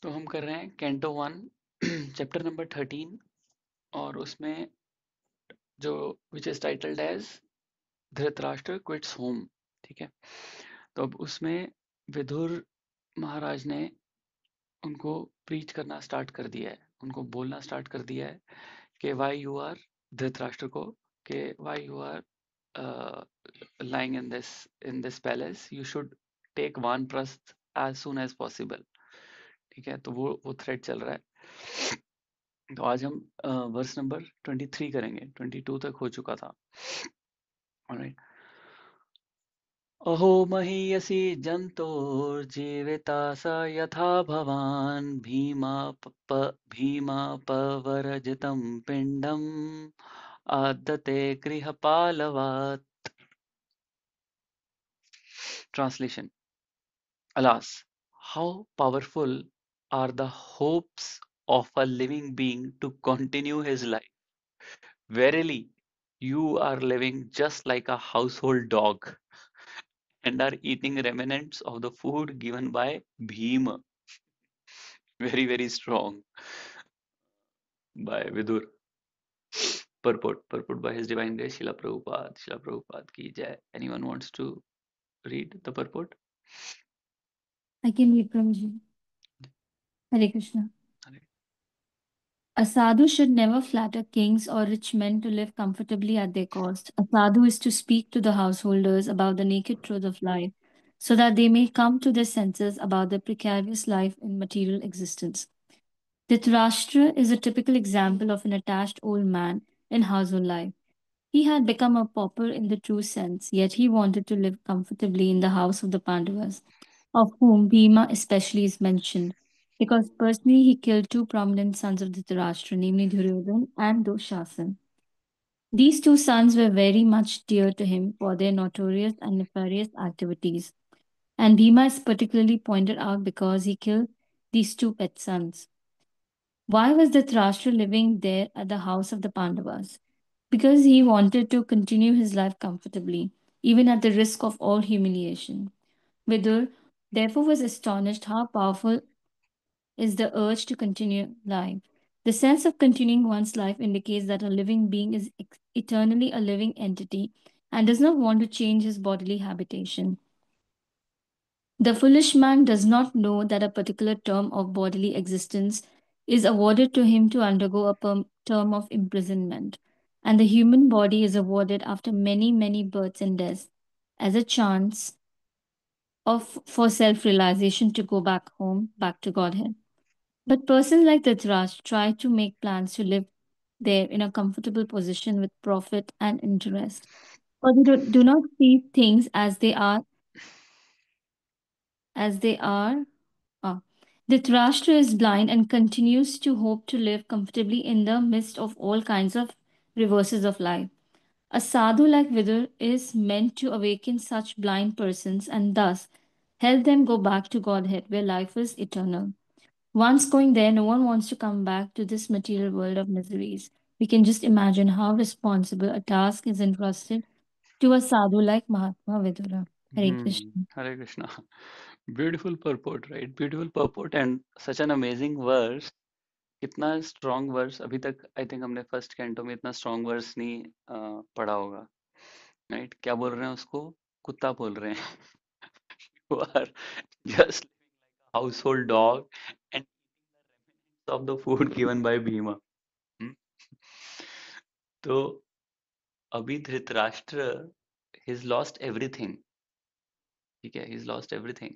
तो हम कर रहे हैं कैंटो 1 चैप्टर नंबर 13 और उसमें जो which is titled as Dhritarashtra quits home. ठीक है, तो अब उसमें विदुर महाराज ने उनको प्रीच करना स्टार्ट कर दिया है, उनको बोलना स्टार्ट कर दिया है कि वाई यू आर, धृतराष्ट्र को, कि why you are lying in this palace, you should take वानप्रस्थ as soon as possible। ठीक है, तो वो थ्रेड चल रहा है। तो आज हम वर्स नंबर 23 करेंगे, 22 तक हो चुका था। ऑलराइट। अहो महीयसी जन्तोर्जीविता स यथा भवान् भीमापवर्जितं पिण्डम् आदते गृहपालवात्। Translation: Alas, how powerful are the hopes of a living being to continue his life. Verily, you are living just like a household dog and are eating remnants of the food given by Bhima. Very, very strong by Vidur. Purport by His Divine Grace Srila Prabhupada. Srila Prabhupada ki jai. Anyone wants to read the purport? I can read Prabhuji. Hare Krishna. A sadhu should never flatter kings or rich men to live comfortably at their cost. A sadhu is to speak to the householders about the naked truth of life, so that they may come to their senses about the precarious life in material existence. Dhritarashtra is a typical example of an attached old man in household life. He had become a pauper in the true sense, yet he wanted to live comfortably in the house of the Pandavas, of whom Bhima especially is mentioned, because personally he killed two prominent sons of Dhritarashtra, namely Duryodhan and Dushasan. These two sons were very much dear to him for their notorious and nefarious activities, and Bhima is particularly pointed out because he killed these two pet sons. Why was Dhritarashtra living there at the house of the Pandavas? Because he wanted to continue his life comfortably, even at the risk of all humiliation. Vidur therefore was astonished how powerful is the urge to continue life. The sense of continuing one's life indicates that a living being is eternally a living entity and does not want to change his bodily habitation. The foolish man does not know that a particular term of bodily existence is awarded to him to undergo a term of imprisonment, and the human body is awarded after many, many births and deaths as a chance of for self-realization to go back home, back to Godhead. But persons like Dhritarashtra try to make plans to live there in a comfortable position with profit and interest, or they do not see things as they are. Ah. Dhritarashtra is blind and continues to hope to live comfortably in the midst of all kinds of reverses of life. A sadhu like Vidur is meant to awaken such blind persons and thus help them go back to Godhead where life is eternal. Once going there, no one wants to come back to this material world of miseries. We can just imagine how responsible a task is entrusted to a sadhu like Mahatma Vidura. Hare Krishna. Hare Krishna. Beautiful purport, right? Beautiful purport and such an amazing verse. कितना strong verse अभी तक I think हमने first canto में इतना strong verse नहीं पढ़ा होगा, right? क्या बोल रहे हैं उसको? कुत्ता बोल रहे हैं। You are just household dog and of the food given by Bhima. तो अभी धृतराष्ट्र he's lost everything। ठीक है, he's lost everything।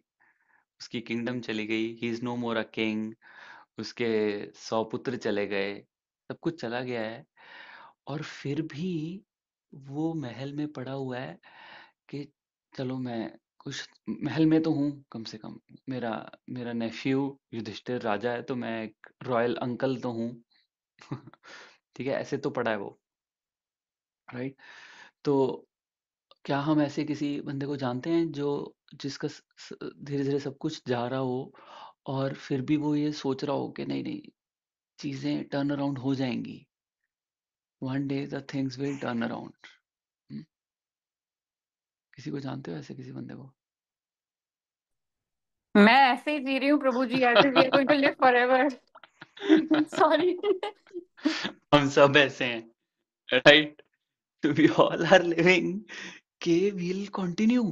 उसकी किंगडम चली गई, he is no more a king. उसके 100 पुत्र चले गए, सब कुछ चला गया है, और फिर भी वो महल में पड़ा हुआ है कि चलो मैं कुछ महल में तो हूँ, कम से कम मेरा मेरा नेफ्यू युधिष्ठिर राजा है, तो मैं एक रॉयल अंकल तो हूँ। ठीक है, ऐसे तो पड़ा है वो, राइट? तो क्या हम ऐसे किसी बंदे को जानते हैं जो जिसका धीरे धीरे सब कुछ जा रहा हो और फिर भी वो ये सोच रहा हो कि नहीं नहीं, चीजें टर्न अराउंड हो जाएंगी, one day the things will turn around. किसी को जानते हो ऐसे किसी बंदे को? मैं ऐसे ही जी रही हूँ प्रभु जी, as we are going to live forever. Sorry. हम सब ऐसे हैं, right? We all are living के we'll continue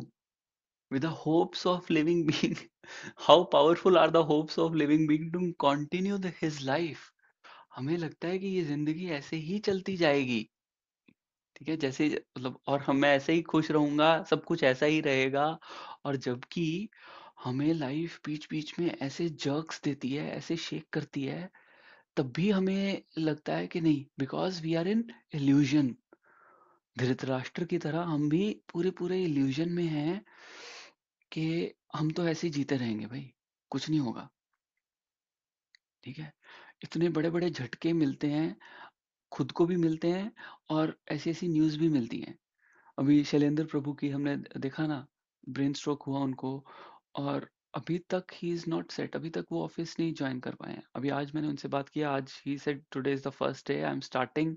with the hopes of living being. How powerful are the hopes of living being to continue his life? हमें लगता है कि ये जिंदगी ऐसे ही चलती जाएगी, ठीक है, जैसे मतलब, और हम मैं ऐसे ही खुश रहूंगा, सब कुछ ऐसा ही रहेगा। और जबकि हमें लाइफ बीच बीच में ऐसे जर्क्स देती है, ऐसे शेक करती है, तब भी हमें लगता है कि नहीं, because we are in illusion. Dhritarashtra की तरह हम भी पूरे पूरे इल्यूजन में हैं कि हम तो ऐसे ही जीते रहेंगे भाई, कुछ नहीं होगा, ठीक है। इतने बड़े बड़े झटके मिलते हैं, खुद को भी मिलते हैं, और ऐसी ऐसी न्यूज़ भी मिलती हैं। अभी शैलेंद्र प्रभु की हमने देखा ना, ब्रेन स्ट्रोक हुआ उनको, और अभी तक ही इज नॉट सेट, अभी तक वो ऑफिस नहीं ज्वाइन कर पाए हैं। अभी आज मैंने उनसे बात किया, आज ही said today is the first day I am starting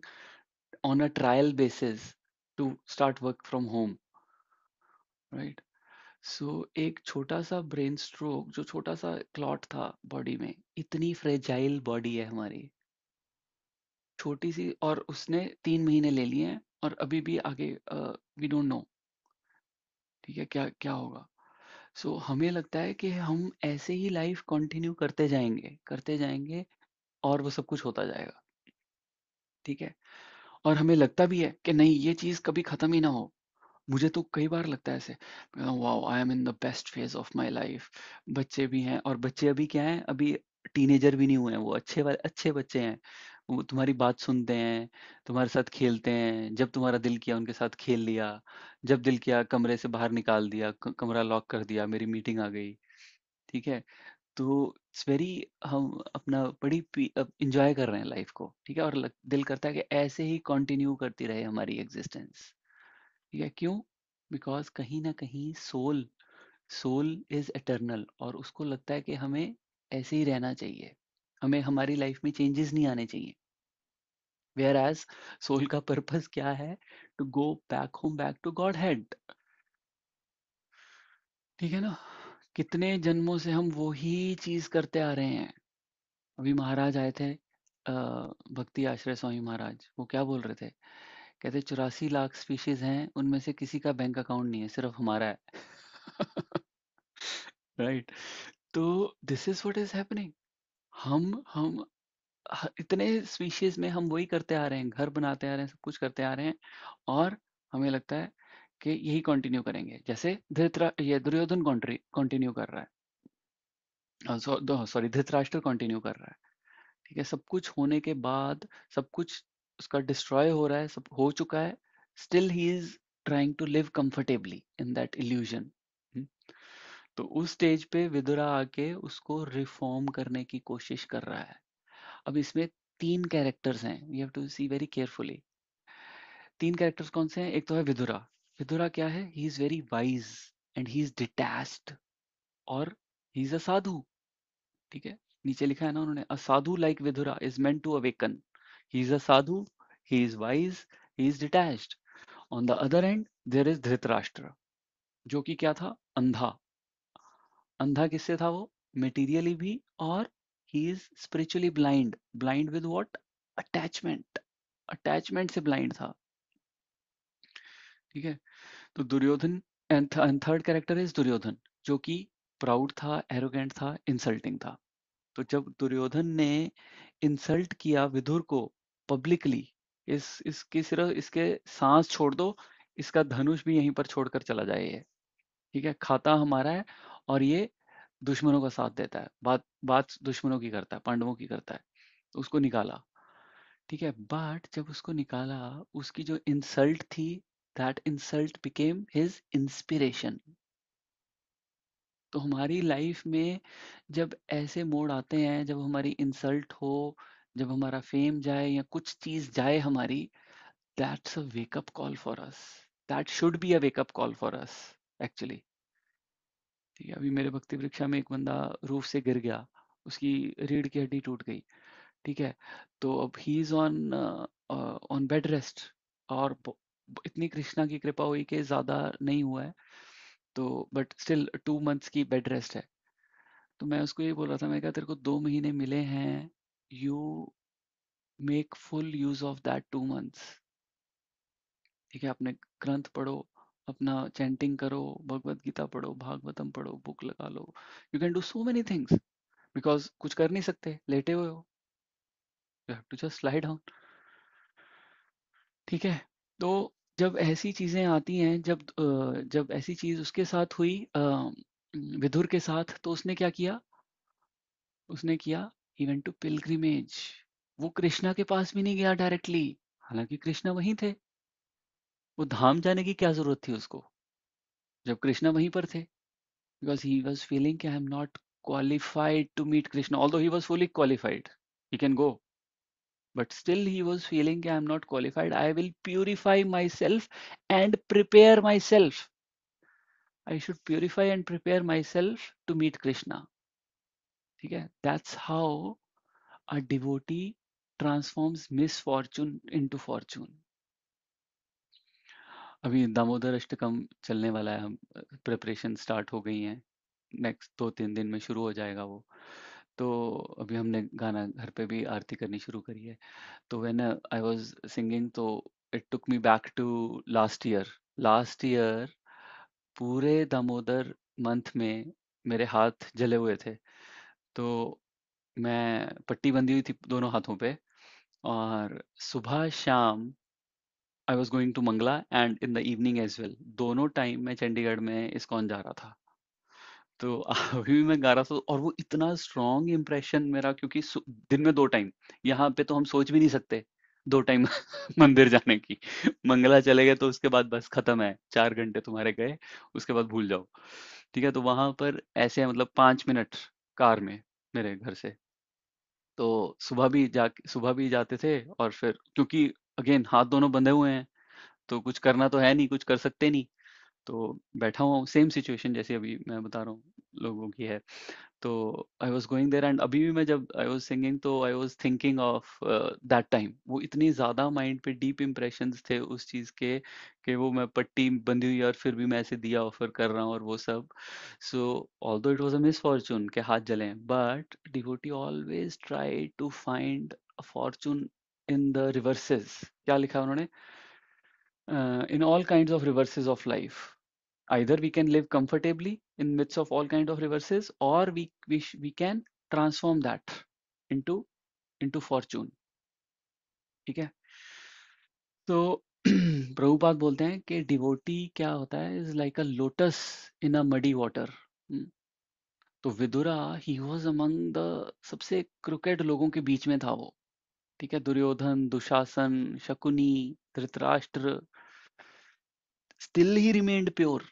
on a trial basis to start work from home, right. So एक छोटा सा ब्रेन स्ट्रोक, जो छोटा सा क्लॉट था बॉडी में, इतनी फ्रेजाइल बॉडी है हमारी, छोटी सी, और उसने 3 महीने ले लिए हैं, और अभी भी आगे वी डोंट नो, ठीक है, क्या क्या होगा। सो हमें लगता है कि हम ऐसे ही लाइफ कंटिन्यू करते जाएंगे, और वो सब कुछ होता जाएगा, ठीक है। और हमें लगता भी है कि नहीं, ये चीज कभी खत्म ही ना हो। मुझे तो कई बार लगता है ऐसे, wow, I am in the best phase of my life. बच्चे भी हैं, और बच्चे अभी क्या हैं, अभी टीनेजर भी नहीं हुए हैं, वो अच्छे वाले अच्छे बच्चे हैं। वो तुम्हारी बात सुनते हैं, तुम्हारे साथ खेलते हैं, जब तुम्हारा दिल किया उनके साथ खेल लिया, जब दिल किया कमरे से बाहर निकाल दिया, कमरा लॉक कर दिया, मेरी मीटिंग आ गई, ठीक है। तो इट्स वेरी, हम अपना बड़ी इंजॉय कर रहे हैं लाइफ को, ठीक है, और दिल करता है कि ऐसे ही कंटिन्यू करती रहे हमारी एग्जिस्टेंस, ठीक है। क्यों? बिकॉज कहीं ना कहीं सोल सोल इज एटर्नल, और उसको लगता है कि हमें ऐसे ही रहना चाहिए, हमें हमारी लाइफ में चेंजेस नहीं आने चाहिए। वेयर एज सोल का पर्पस क्या है? To go back home, back to Godhead, ठीक है ना। कितने जन्मों से हम वो ही चीज करते आ रहे हैं। अभी महाराज आए थे, भक्ति आश्रय स्वामी महाराज, वो क्या बोल रहे थे, कहते 84 लाख स्पीशीज हैं, उनमें से किसी का बैंक अकाउंट नहीं है, सिर्फ हमारा है। राइट। तो this is what is happening. हम इतने स्पीशीज में हम वही करते आ रहे हैं, घर बनाते आ रहे हैं, सब कुछ करते आ रहे हैं, और हमें लगता है कि यही कंटिन्यू करेंगे। जैसे ये दुर्योधन कंटिन्यू कर रहा है, सॉरी, धृतराष्ट्र कंटिन्यू कर रहा है, ठीक है। सब कुछ होने के बाद, सब कुछ उसका डिस्ट्रॉय हो रहा है, सब हो चुका है, still he is trying to live comfortably in that illusion. तो उस स्टेज पे विदुरा आके उसको रिफॉर्म करने की कोशिश कर रहा है। अब इसमें 3 कैरेक्टर्स हैं, we have to see very carefully. 3 characters कौन से हैं? एक तो है विदुरा। विदुरा क्या है? He is very wise, and he is detached, और ही इज अ साधु, ठीक है। नीचे लिखा है ना उन्होंने, a sadhu like Vidura is meant to awaken. He is a sadhu, he is wise, he is detached. On the other end there is Dhritarashtra, जो कि क्या था? अंधा। अंधा किससे था वो? मेटीरियली भी, और he is spiritually blind. Blind with what? Attachment. Attachment से ब्लाइंड था, ठीक है। तो Duryodhana, and third character is Duryodhana, जो कि प्राउड था, एरोगेंट था, इंसल्टिंग था। तो जब दुर्योधन ने इंसल्ट किया विदुर को पब्लिकली, इसकी सिर्फ इसके सांस छोड़ दो, इसका धनुष भी यहीं पर छोड़कर चला जाए ये, ठीक है। खाता हमारा है, और ये दुश्मनों का साथ देता है, बात बात दुश्मनों की करता है, पांडवों की करता है। तो उसको निकाला, ठीक है। बट जब उसको निकाला, उसकी जो इंसल्ट थी, that insult became his inspiration. तो हमारी लाइफ में जब ऐसे मोड़ आते हैं, जब हमारी इंसल्ट हो, जब हमारा फेम जाए या कुछ चीज जाए हमारी, that's a wake up call for us. That should be a wake up call for us, actually, ठीक है। अभी मेरे भक्ति वृक्षा में एक बंदा रूफ से गिर गया, उसकी रीढ़ की हड्डी टूट गई, ठीक है। तो अब he is on on bed rest, और इतनी कृष्णा की कृपा हुई कि ज्यादा नहीं हुआ है, तो बट स्टिल 2 मंथ्स की बेड रेस्ट है। तो मैं उसको ये बोल रहा था, मैं कहा तेरे को 2 महीने मिले हैं, you make full use of that 2 months. ठीक है, अपने ग्रंथ पढ़ो, अपना चैंटिंग करो, भगवत गीता पढ़ो, भागवतम पढ़ो, बुक लगा लो। You can do so many things, because कुछ कर नहीं सकते, लेटे हुए हो, you have to just lie down. ठीक है। तो जब ऐसी चीजें आती हैं, जब ऐसी चीज उसके साथ हुई, विदुर के साथ, तो उसने क्या किया? उसने किया, ही वेंट टू पिलग्रिमेज। वो कृष्णा के पास भी नहीं गया डायरेक्टली, हालांकि कृष्णा वहीं थे। वो धाम जाने की क्या जरूरत थी उसको, जब कृष्णा वहीं पर थे? बिकॉज ही वॉज फीलिंग कि I am not qualified to meet Krishna, although he was fully qualified. He can go, but still he was feeling I am not qualified. I will purify myself and prepare myself. I should purify and prepare myself to meet Krishna. ठीक है, that's how a devotee transforms misfortune into fortune. अभी दामोदर अष्टकम चलने वाला है, हम preparation start हो गई हैं, नेक्स्ट 2-3 दिन में शुरू हो जाएगा वो। तो अभी हमने गाना घर पे भी आरती करनी शुरू करी है। तो व्हेन आई वाज सिंगिंग, तो it took me back to last year पूरे दामोदर मंथ में मेरे हाथ जले हुए थे। तो मैं पट्टी बंधी हुई थी दोनों हाथों पे, और सुबह शाम I was going to Mangala and in the evening as well, दोनों टाइम मैं चंडीगढ़ में इस्कॉन जा रहा था। तो अभी भी मैं गा रहा था, और वो इतना स्ट्रॉन्ग इम्प्रेशन मेरा, क्योंकि दिन में 2 टाइम, यहाँ पे तो हम सोच भी नहीं सकते 2 टाइम मंदिर जाने की। मंगला चले गए तो उसके बाद बस खत्म है, 4 घंटे तुम्हारे गए, उसके बाद भूल जाओ। ठीक है, तो वहां पर ऐसे मतलब 5 मिनट कार में मेरे घर से। तो सुबह भी जाते थे, और फिर क्योंकि अगेन हाथ दोनों बंधे हुए हैं, तो कुछ करना तो है नहीं, कुछ कर सकते नहीं। तो बैठा हुआ हूँ, सेम सिचुएशन जैसे अभी मैं बता रहा हूँ लोगों की है। तो I was going there, and अभी भी मैं जब आई वॉज सिंगिंग, तो I was thinking of that time. वो इतनी ज्यादा माइंड पे डीप इम्प्रेशंस थे उस चीज के, कि वो मैं पट्टी बंधी हुई और फिर भी मैं ऐसे दिया ऑफर कर रहा हूँ और वो सब। So although it was a misfortune के हाथ जले, but devotee always try to find a fortune in the reverses. क्या लिखा है उन्होंने? In all kinds of reverses of life, either we can live comfortably in midst of all kind of reverses, or we can transform that into fortune। ठीक है। तो प्रभुपाद बोलते हैं कि डिवोटी क्या होता है, is like a lotus in a muddy water. तो Vidura, he was among the सबसे क्रुकेड लोगों के बीच में था वो। ठीक है, Duryodhana, Dushasana, Shakuni, Dhritarashtra, still he remained pure.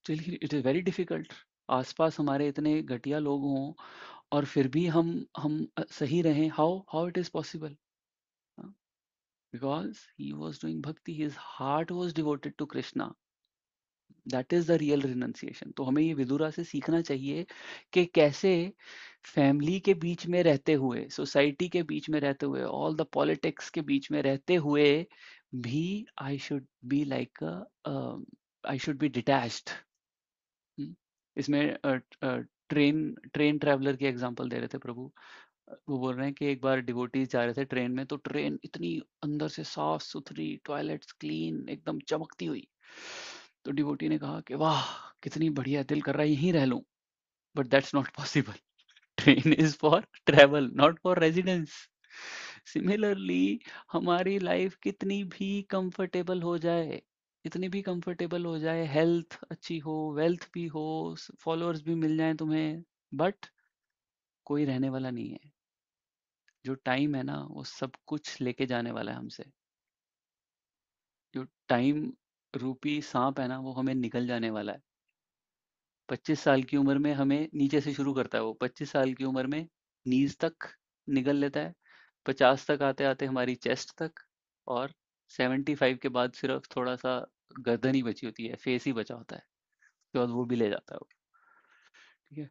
Still it is very difficult, आसपास हमारे इतने घटिया लोग हों और फिर भी हम सही रहें। How how it is possible? Because he was doing bhakti, his heart was devoted to Krishna. That is the real renunciation. तो हमें ये विदुरा से सीखना चाहिए कि कैसे फैमिली के बीच में रहते हुए, सोसाइटी के बीच में रहते हुए, ऑल द पॉलिटिक्स के बीच में रहते हुए भी, I should be like I should be detached. Hmm, इसमें ट्रेन ट्रेन ट्रैवलर की एग्जांपल दे रहे थे प्रभु। वो बोल रहे हैं कि एक बार डिवोटीज जा रहे थे ट्रेन में, तो ट्रेन इतनी अंदर से साफ सुथरी, टॉयलेट्स क्लीन, एकदम चमकती हुई। तो डिवोटी ने कहा कि वाह कितनी बढ़िया, दिल कर रहा है यहीं रह लूं। But that's not possible. Train is for travel, not for residence. Similarly, हमारी लाइफ कितनी भी कंफर्टेबल हो जाए, इतनी भी कंफर्टेबल हो जाए, हेल्थ अच्छी हो, वेल्थ भी हो, फॉलोअर्स भी मिल जाएं तुम्हें, बट कोई रहने वाला नहीं है। जो टाइम है ना, वो सब कुछ लेके जाने वाला है हमसे। जो टाइम रूपी सांप है ना, वो हमें निकल जाने वाला है। 25 साल की उम्र में हमें नीचे से शुरू करता है वो, 25 साल की उम्र में नीज तक निगल लेता है, 50 तक आते आते हमारी चेस्ट तक, और 75 के बाद सिर्फ थोड़ा सा गर्दन ही बची होती है, फेस ही बचा होता है, उसके बाद वो भी ले जाता है वो। ठीक है।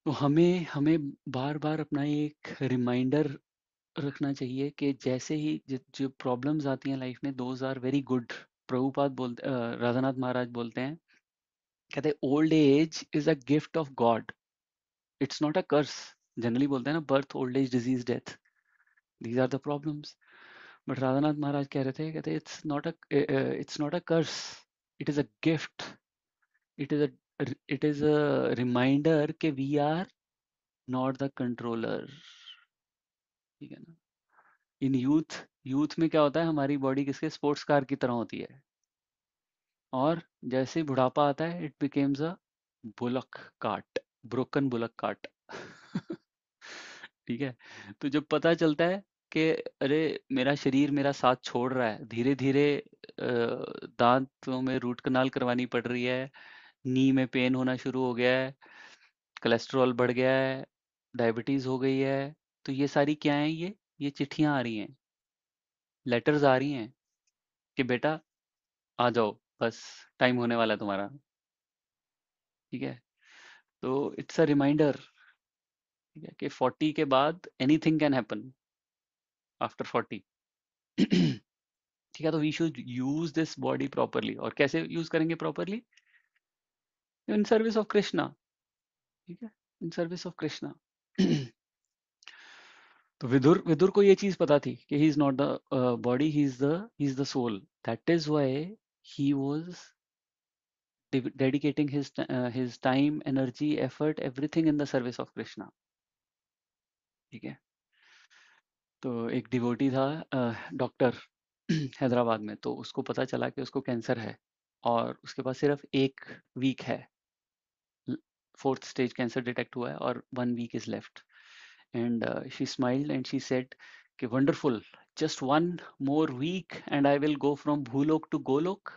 तो हमें हमें बार बार अपना एक रिमाइंडर रखना चाहिए कि जैसे ही जो प्रॉब्लम्स आती हैं लाइफ में, those are very good. Prabhupada बोलते राधानाथ महाराज बोलते हैं कहते old age is a gift of God, it's not a curse. Generally बोलते हैं ना, birth, old age, disease, death, these are the problems. But Radhanath Maharaj कह रहे थे, कहते it's not a curse, it is a gift, it is it is a reminder कि we are not the controller. ठीक है ना। इन यूथ में क्या होता है, हमारी बॉडी किसके, स्पोर्ट्स कार की तरह होती है, और जैसे ही बुढ़ापा आता है it becomes a bullock cart, broken bullock cart. ठीक है। तो जब पता चलता है कि अरे मेरा शरीर मेरा साथ छोड़ रहा है, धीरे धीरे दांतों में रूट कनाल करवानी पड़ रही है, नी में पेन होना शुरू हो गया है, कोलेस्ट्रॉल बढ़ गया है, डायबिटीज हो गई है, तो ये सारी क्या है, ये चिट्ठियां आ रही हैं, लेटर्स आ रही हैं कि बेटा आ जाओ, बस टाइम होने वाला है तुम्हारा। ठीक है। तो इट्स अ रिमाइंडर, ठीक है, कि 40 के बाद एनीथिंग कैन हैपन आफ्टर 40। ठीक है। तो we should use this body properly, और कैसे यूज करेंगे properly, in service of Krishna. ठीक है, इन सर्विस ऑफ कृष्णा। तो विदुर विदुर को ये चीज पता थी कि he is not the body, he is the soul, that is why he was dedicating his time, energy, effort, everything in the service of Krishna। ठीक है। तो एक डिवोटी था, डॉक्टर, हैदराबाद में, तो उसको पता चला कि उसको कैंसर है, और उसके पास सिर्फ 1 वीक है, 4th स्टेज कैंसर डिटेक्ट हुआ है, और 1 week is left. And she smiled and she said कि wonderful, just 1 more week and I will go from Bhuloka to Goloka.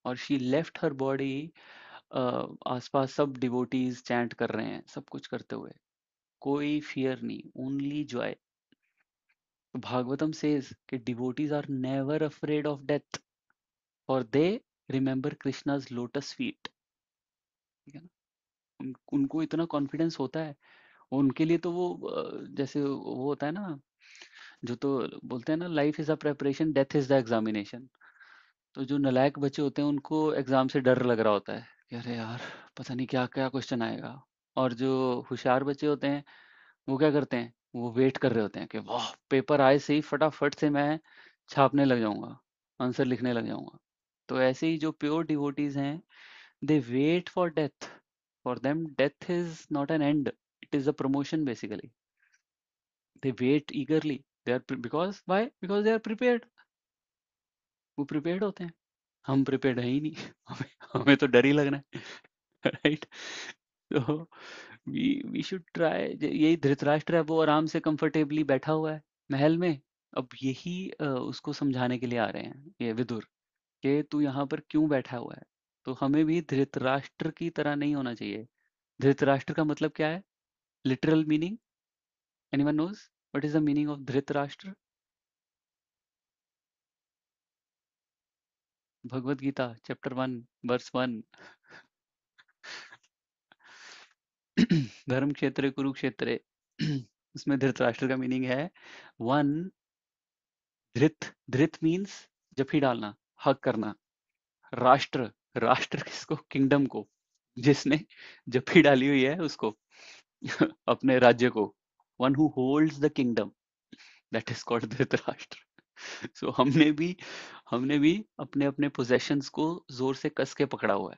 और शी लेफ्ट हर बॉडी, आसपास सब डिवोटीज चैंट कर रहे हैं, सब कुछ करते हुए, कोई फियर नहीं, ओनली जॉय। भागवतम सेज कि devotees are never afraid of death, और they remember Krishna's lotus feet. ठीक है ना। उनको इतना कॉन्फिडेंस होता है, उनके लिए तो वो जैसे वो होता है ना, जो तो बोलते हैं ना, life is a preparation, death is the examination. तो जो नालायक बच्चे होते हैं उनको एग्जाम से डर लग रहा होता है कि अरे यार पता नहीं क्या क्या क्वेश्चन आएगा, और जो होशियार बच्चे होते हैं वो क्या करते हैं, वो वेट कर रहे होते हैं कि वाह पेपर आए से ही फटाफट से मैं छापने लग जाऊंगा, आंसर लिखने लग जाऊंगा। तो ऐसे ही जो प्योर डिवोटीज हैं, they wait for death, for them death is not an end, it is a promotion basically. They wait eagerly, they are, because why, because they are prepared, वो प्रिपेयर्ड होते हैं। हम प्रिपेयर्ड है ही नहीं। हमें हमें तो डर ही लग रहा है। राइट। तो वी शुड ट्राई। यही धृतराष्ट्र है, वो आराम से कंफर्टेबली बैठा हुआ है महल में, अब यही उसको समझाने के लिए आ रहे हैं ये विदुर, कि तू यहाँ पर क्यों बैठा हुआ है। तो हमें भी धृतराष्ट्र की तरह नहीं होना चाहिए। धृतराष्ट्र का मतलब क्या है, literal meaning, anyone knows what is the meaning of Dhritarashtra? Bhagavad Gita chapter 1 verse 1। धर्म क्षेत्र कुरुक्षेत्र, उसमें धृतराष्ट्र का मीनिंग है वन। धृत, धृत मीन्स जफी डालना, हक करना। राष्ट्र, राष्ट्र किसको, किंगडम को, जिसने जफी डाली हुई है उसको, अपने राज्य को। One who holds the kingdom, that is called Dhritarashtra. So हमने भी अपने अपने पोजेशंस को जोर से कस के पकड़ा हुआ है।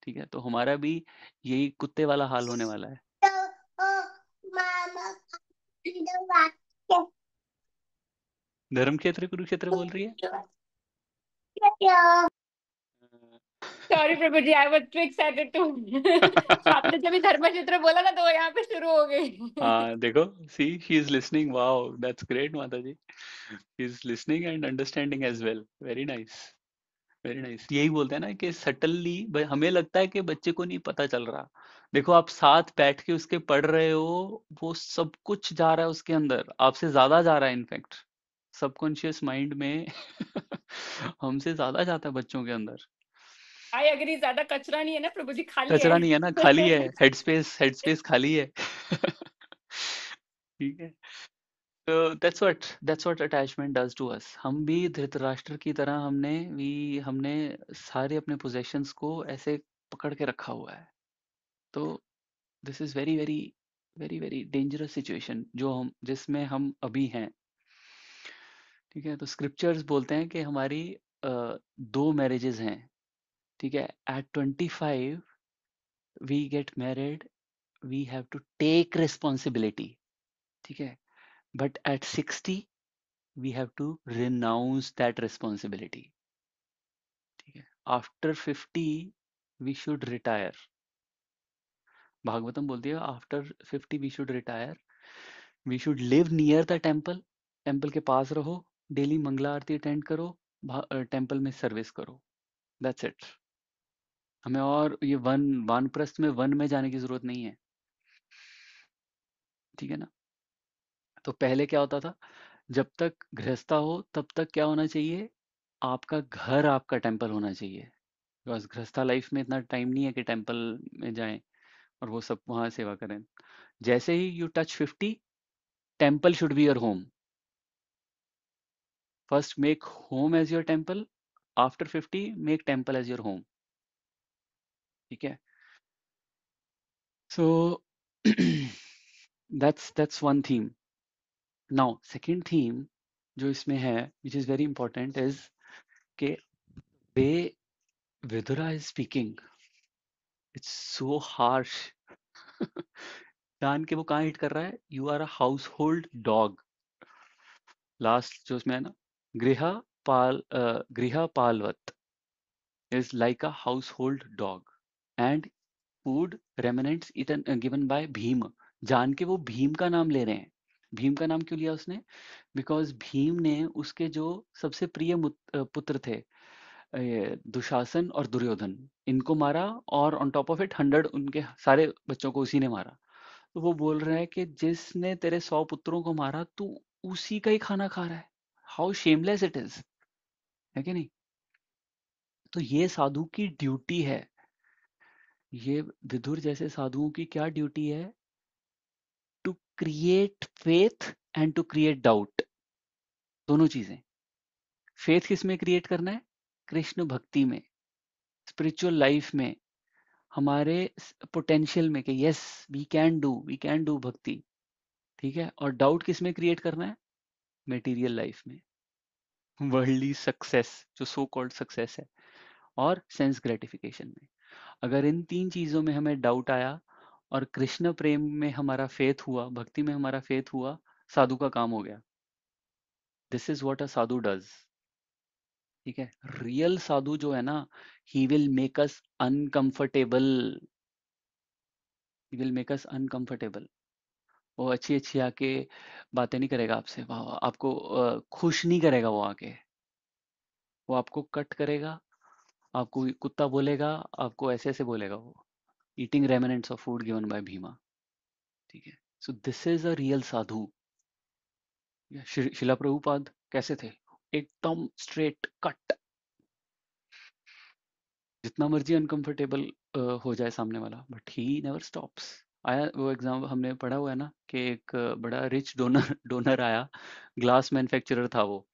ठीक है। तो हमारा भी यही कुत्ते वाला हाल होने वाला है। धर्म क्षेत्र कुरुक्षेत्र बोल रही है। Sorry Prabhu ji, I was too excited too. आपने जब भी धर्म क्षेत्र बोला ना तो यहाँ पे शुरू हो गई। हाँ देखो, see she is listening, wow that's great माता जी, she is listening and understanding as well, very nice, very nice. यही बोलते हैं ना कि सटनली हमें लगता है कि बच्चे को नहीं पता चल रहा, देखो आप साथ बैठ के उसके पढ़ रहे हो, वो सब कुछ जा रहा है उसके अंदर, आपसे ज्यादा जा रहा है इनफैक्ट, सबकॉन्शियस माइंड में हमसे ज्यादा जाता है बच्चों के अंदर। आई एग्री, ज्यादा कचरा नहीं है ना प्रभु जी, खाली है। कचरा नहीं है ना, खाली है, हेड स्पेस खाली है। ठीक है। That's what attachment does to us. हम भी धृतराष्ट्र की तरह हमने सारे अपने पोजेशंस को ऐसे पकड़ के रखा हुआ है। तो this is very very very very dangerous situation जो हम जिसमें हम अभी हैं। ठीक है, तो स्क्रिप्चर्स बोलते हैं कि हमारी दो मैरिजेस हैं। ठीक है, at 25 we get married, we have to take responsibility. ठीक है, but at 60 we have to renounce that responsibility. ठीक है, after 50 we should retire. Bhagavatam बोलती है after 50 we should retire. We should live near the temple. Temple के पास रहो, daily Mangla आरती attend करो, temple में सर्विस करो। That's it. हमें और ये वानप्रस्थ में वन में जाने की जरूरत नहीं है। ठीक है ना। तो पहले क्या होता था, जब तक गृहस्था हो तब तक क्या होना चाहिए, आपका घर आपका टेम्पल होना चाहिए। बिकॉज गृहस्था लाइफ में इतना टाइम नहीं है कि टेम्पल में जाएं और वो सब वहाँ सेवा करें। जैसे ही you touch 50, temple should be your home. First make home as your temple, after 50 make temple as your home. ठीक है, so that's one theme. Now second theme जो इसमें है which is very important is के way Vidura is speaking, it's so harsh. जान के वो कहाँ हिट कर रहा है, you are a household dog. Last जो उसमें है ना, गृह गृह पालवत is like a household dog and food remnants eaten given by Bhima. जान के वो भीम का नाम ले रहे हैं। भीम का नाम क्यों लिया उसने, बिकॉज भीम ने उसके जो सबसे प्रिय पुत्र थे, दुशासन और दुर्योधन, इनको मारा और ऑन टॉप ऑफ इट 100 उनके सारे बच्चों को उसी ने मारा। तो वो बोल रहा है कि जिसने तेरे 100 पुत्रों को मारा तू उसी का ही खाना खा रहा है। हाउ शेमलेस इट इज, है कि नहीं। तो ये साधु की ड्यूटी है, ये विदुर जैसे साधुओं की क्या ड्यूटी है, to create faith and to create doubt. दोनों चीजें। फेथ किस में क्रिएट करना है, कृष्ण भक्ति में, स्पिरिचुअल लाइफ में, हमारे पोटेंशियल में कि यस वी कैन डू भक्ति। ठीक है, और डाउट किस में क्रिएट करना है, मटेरियल लाइफ में, वर्ल्डली सक्सेस जो सो कॉल्ड सक्सेस है, और सेंस ग्रेटिफिकेशन में। अगर इन तीन चीजों में हमें डाउट आया और कृष्ण प्रेम में हमारा फेथ हुआ, भक्ति में हमारा फेथ हुआ, साधु का काम हो गया। This is what a Sadhu does. ठीक है, रियल साधु जो है ना, he will make us uncomfortable, he will make us uncomfortable. वो अच्छी अच्छी आके बातें नहीं करेगा आपसे, वाह वाह, आपको खुश नहीं करेगा वो आके। वो आपको कट करेगा, आपको कुत्ता बोलेगा, आपको ऐसे ऐसे बोलेगा वो। Eating remnants of food given by Bhima. ठीक है, so this is a real sadhu. Srila Prabhupada कैसे थे, एकदम स्ट्रेट कट, जितना मर्जी अनकंफर्टेबल हो जाए सामने वाला, बट ही नेवर स्टॉप्स। आया वो एग्जाम हमने पढ़ा हुआ है ना कि एक बड़ा रिच डोनर डोनर आया, ग्लास मैन्युफैक्चरर था वो।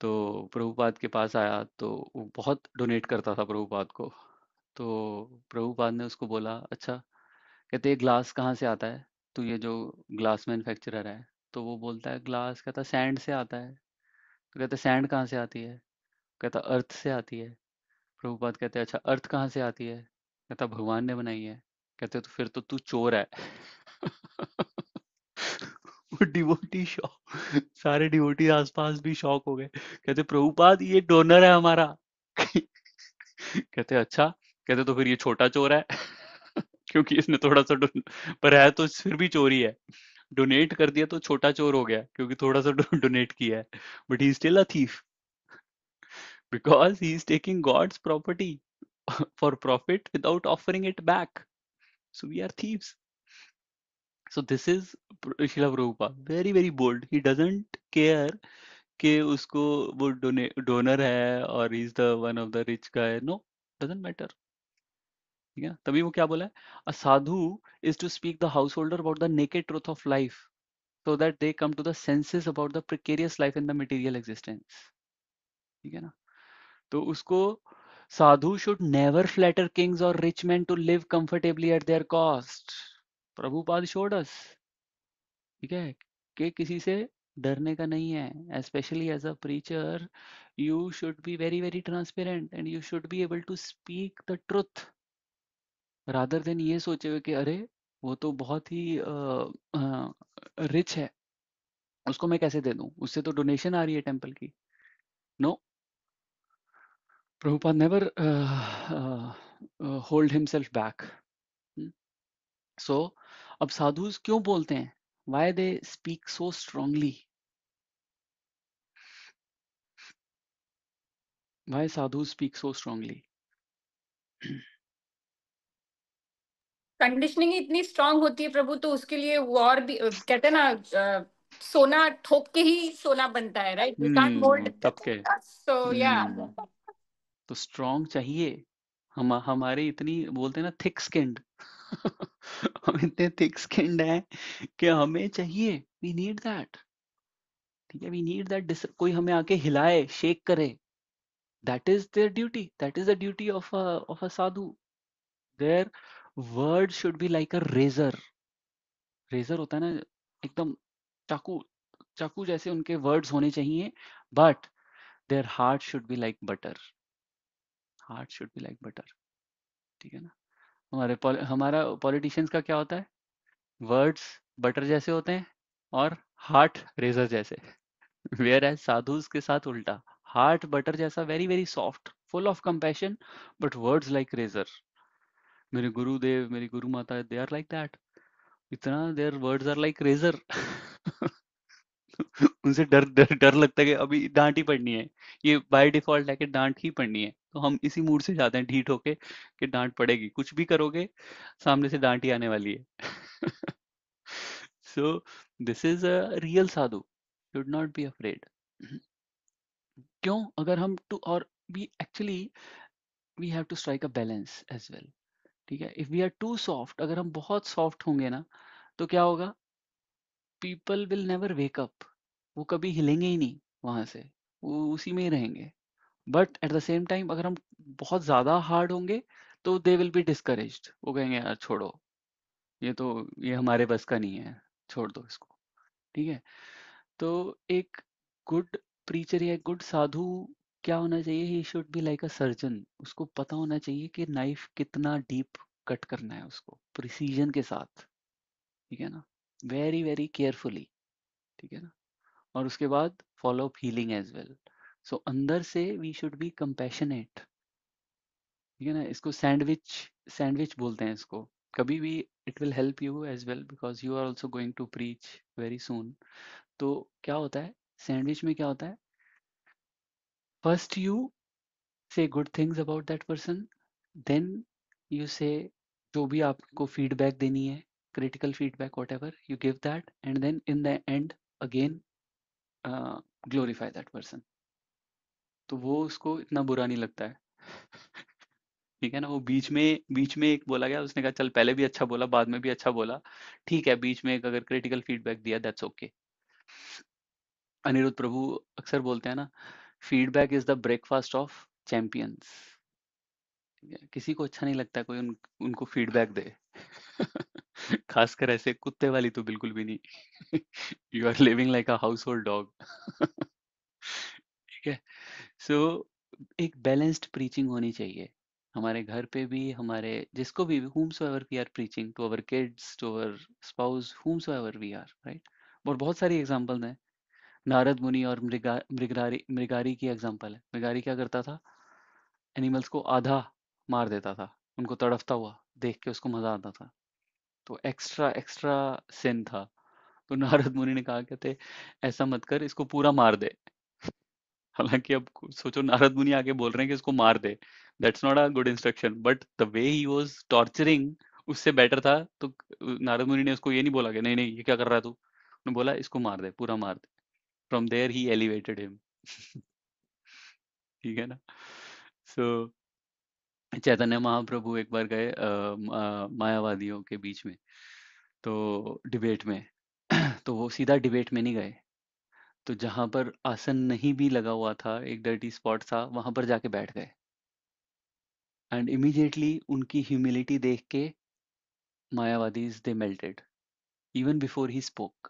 तो प्रभुपाद के पास आया तो वो बहुत डोनेट करता था प्रभुपाद को। तो प्रभुपाद ने उसको बोला, अच्छा, कहते ये ग्लास कहाँ से आता है, तो ये जो ग्लास मैन्युफैक्चरर है। तो वो बोलता है ग्लास, कहता सैंड से आता है। तो कहते सैंड कहाँ से आती है, कहता अर्थ से आती है। प्रभुपाद कहते हैं अच्छा अर्थ कहाँ से आती है, कहता भगवान ने बनाई है। कहते तो फिर तो तू चोर है। वो डिवोटी शॉक, सारे डिवोटी आसपास भी शॉक हो गए। कहते प्रभुपाद ये डोनर है हमारा। कहते अच्छा, कहते तो फिर ये छोटा चोर है। क्योंकि इसने थोड़ा सा पर है तो फिर भी चोरी है। डोनेट कर दिया तो छोटा चोर हो गया क्योंकि थोड़ा सा डोनेट किया है, but he still a thief because he is taking God's property for profit without offering it back. So we are thieves. So this is Srila Prabhupada. Very very bold. He doesn't care कि उसको वो donor है और is the one of the rich guy, no, doesn't matter. ठीक है, तभी वो क्या बोला है, a sadhu is to speak the householder about the naked truth of life. so that they come to the senses about the precarious life in the material existence. ठीक है ना? तो उसको साधु should never flatter kings or rich men to live comfortably at their cost. Prabhupada showed us, ठीक है, कि किसी से डरने का नहीं है. Especially as a preacher, you should be very very transparent and you should be able to speak the truth rather than ये सोचे हुए कि अरे वो तो बहुत ही रिच है, उसको मैं कैसे दे दूं, उससे तो डोनेशन आ रही है टेम्पल की. No, Prabhupada never hold himself back. So अब साधुज क्यों बोलते हैं, why they speak so strongly, why sadhu speak so strongly. Conditioning इतनी स्ट्रांग होती है प्रभु, तो उसके लिए वॉर भी कहते हैं ना, सोना ठोक के ही सोना बनता है, राइट? We can't mould. तब के सो या तो स्ट्रांग चाहिए. हमारे इतनी बोलते हैं ना थिक स्किन्ड हम इतने थिक स्किन्ड हैं कि हमें चाहिए, वी नीड दैट. ठीक है, वी नीड दैट. कोई हमें आके हिलाए, शेक करे. That is their duty, that is the duty of a sadhu. Their word should be like a razor. Razor होता है ना, एकदम चाकू, चाकू जैसे उनके वर्ड्स होने चाहिए. But their heart should be like butter, heart should be like butter. ठीक है ना? हमारा पॉलिटिशियंस का क्या होता है, वर्ड्स बटर जैसे होते हैं और हार्ट रेजर जैसे. वेयर एज साधुज के साथ उल्टा, हार्ट बटर जैसा, very very soft, full of compassion, but words like razor. मेरे गुरुदेव, मेरी गुरु माता, दे आर लाइक दैट. इतना their words are like razor. उनसे डर डर डर लगता है कि अभी डांट ही पड़नी है, ये बाय डिफॉल्ट है कि डांट ही पड़नी है. तो हम इसी मूड से जाते हैं ढीठ होके कि डांट पड़ेगी, कुछ भी करोगे सामने से डांट ही आने वाली है. So this is a real sadhu, should not be afraid. क्यों? अगर हम टू और we actually we have to strike a balance as well. ठीक है, if we are too soft, अगर हम बहुत सॉफ्ट होंगे ना, तो क्या होगा, people will never wake up. वो कभी हिलेंगे ही नहीं वहां से, वो उसी में ही रहेंगे. But at the same time अगर हम बहुत ज्यादा हार्ड होंगे तो दे विल बी डिस्करेज्ड. वो कहेंगे यार छोड़ो, ये तो ये हमारे बस का नहीं है, छोड़ दो इसको. ठीक है, तो एक गुड प्रीचर या गुड साधु क्या होना चाहिए, he should be like a surgeon. उसको पता होना चाहिए कि नाइफ कितना डीप कट करना है उसको, प्रिसीजन के साथ. ठीक है ना, वेरी वेरी केयरफुली. ठीक है ना, और उसके बाद follow up healing as well. So अंदर से वी शुड बी कंपैशनेट. ठीक है ना, इसको सैंडविच, सैंडविच बोलते हैं इसको. कभी भी it will help you as well because you are also going to preach very soon. तो क्या होता है सैंडविच में, क्या होता है, first you say good things about that person, then you say जो भी आपको फीडबैक देनी है, critical feedback whatever, you give that, and then in the end again glorify that person. तो वो उसको इतना बुरा नहीं लगता है. ठीक है ना, वो बीच में एक बोला गया, उसने कहा चल पहले भी अच्छा बोला, बाद में भी अच्छा बोला, ठीक है, बीच में एक अगर क्रिटिकल फीडबैक दिया, दैट्स ओके. अनिरुद्ध प्रभु अक्सर बोलते हैं ना, feedback is the breakfast of champions. किसी को अच्छा नहीं लगता कोई उनको फीडबैक दे. खासकर ऐसे कुत्ते वाली तो बिल्कुल भी नहीं. You are living like a household dog. ठीक है, सो एक बैलेंस्ड प्रीचिंग होनी चाहिए हमारे घर पे भी, हमारे जिसको भी, whomsoever we are preaching to our kids, to our spouse, whomsoever we are, right? और बहुत सारी एग्जांपल हैं. नारद मुनि और मृगारी मृगारी की एग्जांपल है. मृगारी क्या करता था, एनिमल्स को आधा मार देता था, उनको तड़फता हुआ देख के उसको मजा आता था. तो एक्स्ट्रा एक्स्ट्रा सिन था. तो नारद मुनि ने कहा, कहते ऐसा मत कर, इसको पूरा मार दे. हालांकि अब सोचो, नारद मुनि आके बोल रहे हैं कि इसको मार दे, that's not a good instruction, but the way he was torturing उससे बेटर था. तो नारद मुनि ने उसको ये नहीं बोला कि नहीं नहीं ये क्या कर रहा है तू, उन्होंने बोला इसको मार दे, पूरा मार दे. From there he elevated him. ठीक है ना. सो चैतन्य महाप्रभु एक बार गए मायावादियों के बीच में, तो डिबेट में, तो वो सीधा डिबेट में नहीं गए, तो जहां पर आसन नहीं भी लगा हुआ था, एक डर्टी स्पॉट था, वहां पर जाके बैठ गए। एंड इमीडिएटली उनकी ह्यूमिलिटी देख के मायावादीज दे melted even before he spoke,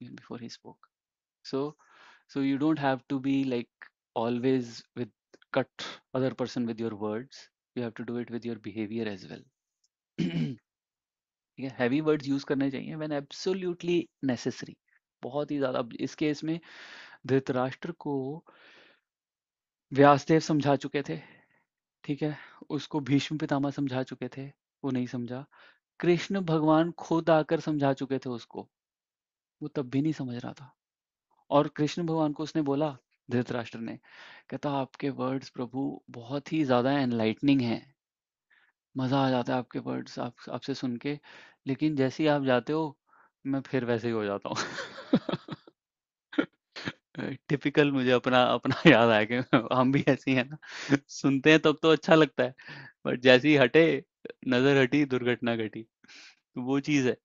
even before he spoke. So you don't have to be like always with cut other person with your words, you have to do it with your behavior as well. ठीक है, heavy words use करने चाहिए when absolutely necessary, बहुत ही ज्यादा। अब इस case में धृतराष्ट्र को व्यासदेव समझा चुके थे, ठीक है, उसको भीष्म पितामह समझा चुके थे, वो नहीं समझा। कृष्ण भगवान खुद आकर समझा चुके थे उसको, वो तब भी नहीं समझ रहा था। और कृष्ण भगवान को उसने बोला, धृतराष्ट्र ने, कहता आपके वर्ड्स प्रभु बहुत ही ज्यादा एनलाइटनिंग हैं, मजा आ जाता है आपके वर्ड्स आपसे सुन के, लेकिन जैसे ही आप जाते हो मैं फिर वैसे ही हो जाता हूँ। टिपिकल, मुझे अपना अपना याद आया कि हम भी ऐसे ही हैं ना, सुनते हैं तब तो अच्छा लगता है, बट जैसे ही हटे, नजर हटी, दुर्घटना घटी, तो वो चीज है।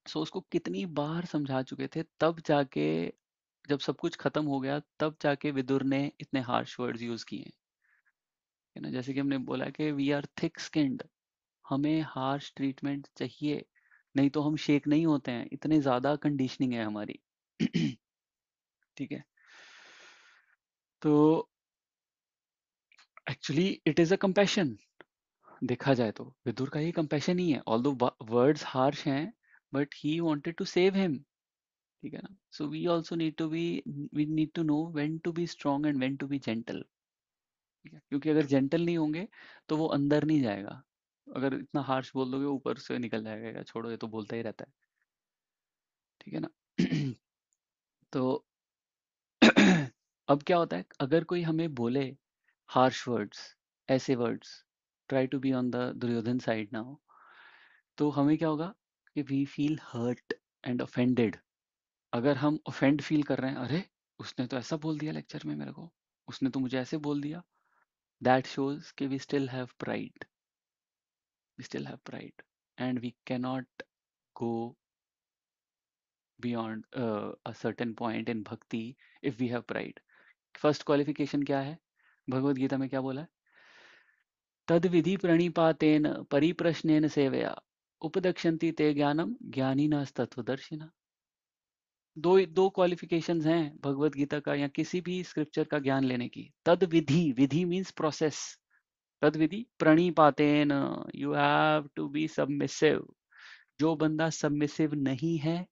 सो उसको कितनी बार समझा चुके थे, तब जाके जब सब कुछ खत्म हो गया, तब जाके विदुर ने इतने हार्श वर्ड्स यूज किए, है ना। जैसे कि हमने बोला कि वी आर थिक स्किन्ड, हमें हार्श ट्रीटमेंट चाहिए, नहीं तो हम शेक नहीं होते हैं, इतने ज्यादा कंडीशनिंग है हमारी। ठीक है, तो actually it is a compassion, देखा जाए तो विदुर का ये कंपैशन ही है, ऑल्दो वर्ड्स हार्श हैं, but he wanted to save him, ठीक है ना। So we also need to be, we need to know when to be strong and when to be gentle, ठीक है, क्योंकि अगर जेंटल नहीं होंगे तो वो अंदर नहीं जाएगा, अगर इतना हार्श बोल दोगे ऊपर से निकल जाएगा, "यार छोड़ो ये तो बोलता ही रहता है", ठीक है ना। तो अब क्या होता है, अगर कोई हमें बोले हार्श वर्ड्स, ऐसे words, try to be on the Duryodhana side now, तो हमें क्या होगा कि we feel hurt and offended. अगर हम ऑफेंड फील कर रहे हैं, अरे उसने तो ऐसा बोल दिया लेक्चर में मेरे को, उसने तो मुझे ऐसे बोल दिया, दैट शोज कि we still have pride, we still have pride and we cannot go beyond a certain point in bhakti if we have pride. First qualification क्या है, भगवत गीता में क्या बोला है, तद विधि प्रणिपातेन परिप्रश्नेन सेवया उपदक्षन्ति ते ज्ञानम ज्ञानिनस्तत्वदर्शिनः। दो क्वालिफिकेशंस हैं भगवत गीता का या किसी भी स्क्रिप्चर का ज्ञान लेने की। तद विधि, विधि मीन्स प्रोसेस, तद विधि प्रणिपातेन, you have to be submissive. जो बंदा सबमिसिव नहीं है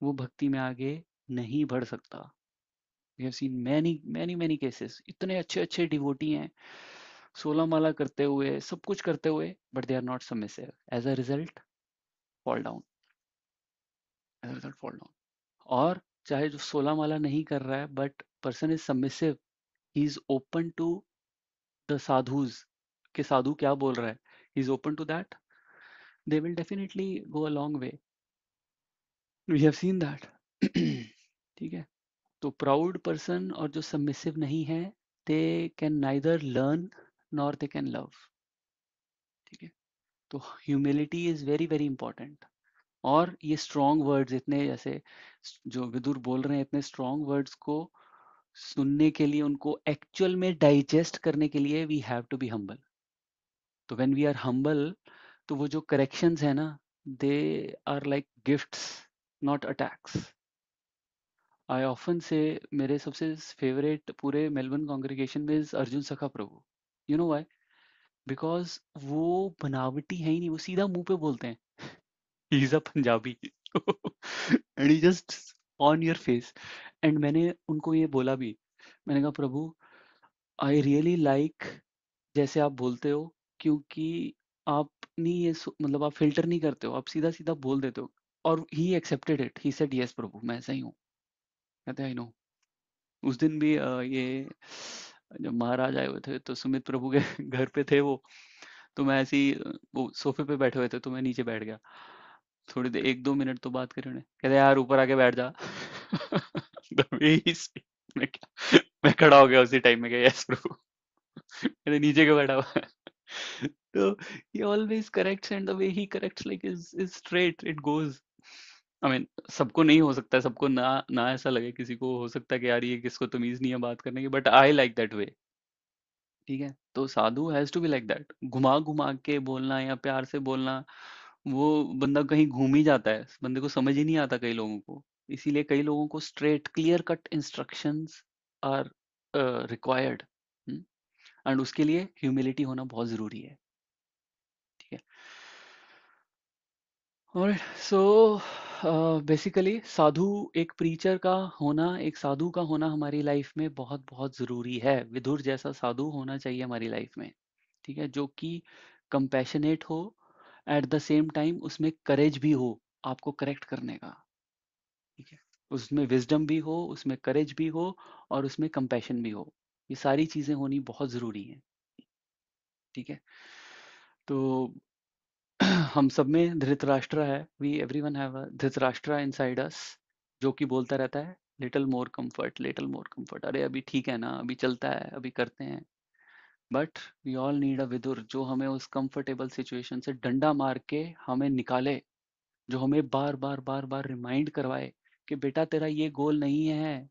वो भक्ति में आगे नहीं बढ़ सकता। We have seen many many many cases, इतने अच्छे अच्छे डिवोटी हैं, 16 माला करते हुए, सब कुछ करते हुए, but they are not submissive, as a result fall down, as a result fall down. और चाहे जो 16 माला नहीं कर रहा है but person is submissive, he is open to the sadhus, के साधु क्या बोल रहा है, he is open to that, they will definitely go a long way, we have seen that. ठीक है, तो प्राउड पर्सन और जो सबमिसिव नहीं है, they can neither learn nor they can love, ठीक है। तो humility is very very important. और ये स्ट्रॉन्ग वर्ड्स, इतने जैसे जो विदुर बोल रहे हैं, इतने स्ट्रॉन्ग वर्ड्स को सुनने के लिए, उनको एक्चुअल में डाइजेस्ट करने के लिए we have to be humble. तो व्हेन वी आर हम्बल, तो वो जो करेक्शंस है ना, they are like gifts, not attacks. I often say, मेरे सबसे फेवरेट पूरे मेलबर्न कॉन्ग्रेगेशन में इज अर्जुन सखा प्रभु। You know why? बिकॉज वो बनावटी है ही नहीं, वो सीधा मुंह पे बोलते हैं, ही is a Punjabi and he just on your face. And मैंने उनको ये बोला भी, मैंने कहा प्रभु, आई रियली लाइक जैसे आप बोलते हो, क्योंकि आप नहीं ये मतलब आप फिल्टर नहीं करते हो, आप सीधा सीधा बोल देते हो। और he accepted it, he said yes प्रभु मैं ऐसा ही हूँ। कहते आई नो। उस दिन भी ये जब महाराज आए हुए थे तो सुमित प्रभु के घर पे थे वो, तो मैं ऐसे ही वो सोफे पे बैठे हुए थे तो मैं नीचे बैठ गया, थोड़ी देर 1-2 मिनट तो बात करी उन्हें, कहते यार ऊपर आके बैठ जा। The way he speak, मैं खड़ा हो गया उसी टाइम में, गया यस प्रभु। कहते नीचे क्यों बैठा हुआ है? तो he always corrects and the way he corrects like is straight, it goes. I mean सबको नहीं हो सकता है, सबको ना ना ऐसा लगे, किसी को हो सकता है कि यार ये किसको तमीज नहीं है बात करने की, but I like that way. ठीक है, तो sadhu has to be like that, घुमा घुमा के बोलना या प्यार से बोलना, वो बंदा कहीं घूम ही जाता है, बंदे को समझ ही नहीं आता कई लोगों को। इसीलिए कई लोगों को straight clear cut instructions are required, and उसके लिए ह्यूमिलिटी होना बहुत जरूरी है। ठीक है, और सो बेसिकली साधु, एक प्रीचर का होना, एक साधु का होना हमारी लाइफ में बहुत बहुत ज़रूरी है। विदुर जैसा साधु होना चाहिए हमारी लाइफ में। ठीक है, जो कि कंपैशनेट हो, एट द सेम टाइम उसमें करेज भी हो आपको करेक्ट करने का। ठीक है, उसमें विजडम भी हो, उसमें करेज भी हो, और उसमें कंपैशन भी हो। ये सारी चीज़ें होनी बहुत ज़रूरी हैं। ठीक है, तो हम सब में धृतराष्ट्र है, we everyone have a Dhritarashtra inside us, जो कि बोलता रहता है little more comfort, little more comfort, अरे अभी ठीक है ना, अभी चलता है, अभी करते हैं। But we all need a Vidura, जो हमें उस कंफर्टेबल सिचुएशन से डंडा मार के हमें निकाले, जो हमें बार बार बार बार रिमाइंड करवाए कि बेटा तेरा ये गोल नहीं है,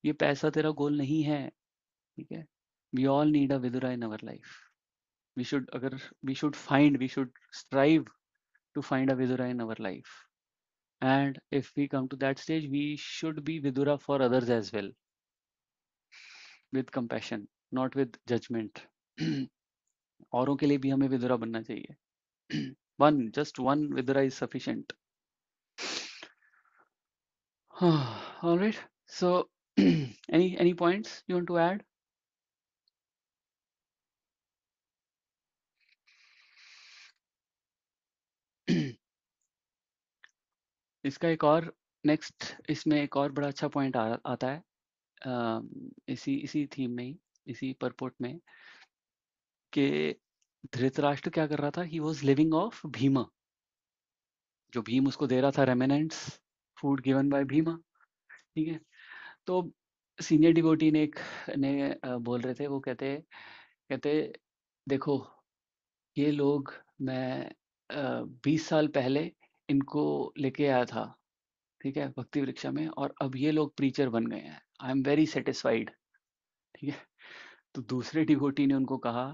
ये पैसा तेरा गोल नहीं है। ठीक है, we all need a Vidura in our life. We should, अगर we should strive to find a Vidura in our life. And if we come to that stage, we should be Vidura for others as well, with compassion, not with judgment. औरों के लिए भी हमें विदुरा बनना चाहिए। just one Vidura is sufficient. All right. So, any points you want to add? इसका एक और नेक्स्ट, इसमें एक और बड़ा अच्छा पॉइंट आता है, इसी थीम में ही, इसी परपोर्ट में, कि धृतराष्ट्र क्या कर रहा था, he was living of Bhima, जो भीम उसको दे रहा था remnants, food given by Bhima. ठीक है, तो सीनियर डिवोटी बोल रहे थे, वो कहते कहते देखो, ये लोग, मैं 20 साल पहले इनको लेके आया था, ठीक है, भक्ति वृक्षा में, और अब ये लोग प्रीचर बन गए हैं, आई एम वेरी सेटिस्फाइड। ठीक है, तो दूसरे डिवोटी ने उनको कहा,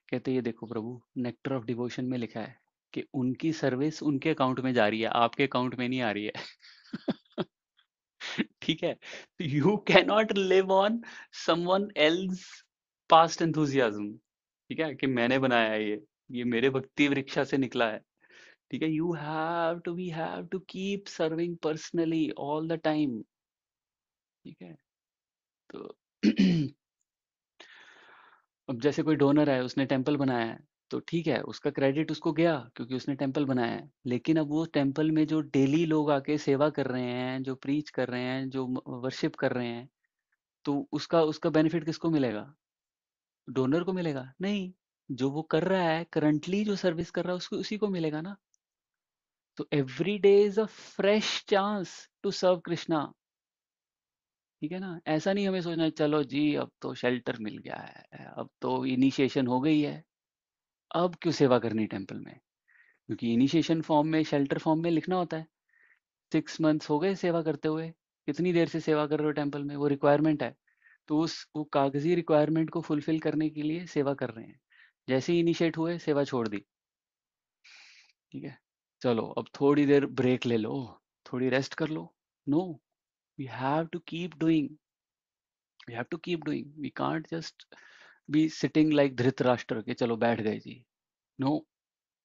कहते ये देखो प्रभु, नेक्टर ऑफ डिवोशन में लिखा है कि उनकी सर्विस उनके अकाउंट में जा रही है, आपके अकाउंट में नहीं आ रही है। ठीक है, you can not live on someone else past enthusiasm. ठीक है, कि मैंने बनाया है ये मेरे भक्ति वृक्षा से निकला है। ठीक है, have to keep serving personally all the time. ठीक है, तो अब जैसे कोई डोनर है, उसने टेम्पल बनाया है, तो ठीक है, उसका क्रेडिट उसको गया क्योंकि उसने टेम्पल बनाया है, लेकिन अब वो टेम्पल में जो डेली लोग आके सेवा कर रहे हैं, जो प्रीच कर रहे हैं, जो वर्शिप कर रहे हैं, तो उसका उसका बेनिफिट किसको मिलेगा? डोनर को मिलेगा? नहीं, जो वो कर रहा है करंटली, जो सर्विस कर रहा है, उसको उसी को मिलेगा ना। तो every day is a fresh chance to serve Krishna. ठीक है ना, ऐसा नहीं हमें सोचना है, चलो जी अब तो शेल्टर मिल गया है, अब तो इनिशिएशन हो गई है, अब क्यों सेवा करनी टेम्पल में, क्योंकि इनिशिएशन फॉर्म में, शेल्टर फॉर्म में लिखना होता है 6 मंथ्स हो गए सेवा करते हुए, कितनी देर से सेवा कर रहे हो टेम्पल में, वो रिक्वायरमेंट है, तो वो कागजी रिक्वायरमेंट को फुलफिल करने के लिए सेवा कर रहे हैं। जैसे ही इनिशिएट हुए, सेवा छोड़ दी। ठीक है, चलो अब थोड़ी देर ब्रेक ले लो, थोड़ी रेस्ट कर लो। No, we have to keep doing, we can't just be sitting like Dhritarashtra के चलो बैठ गए जी। नो।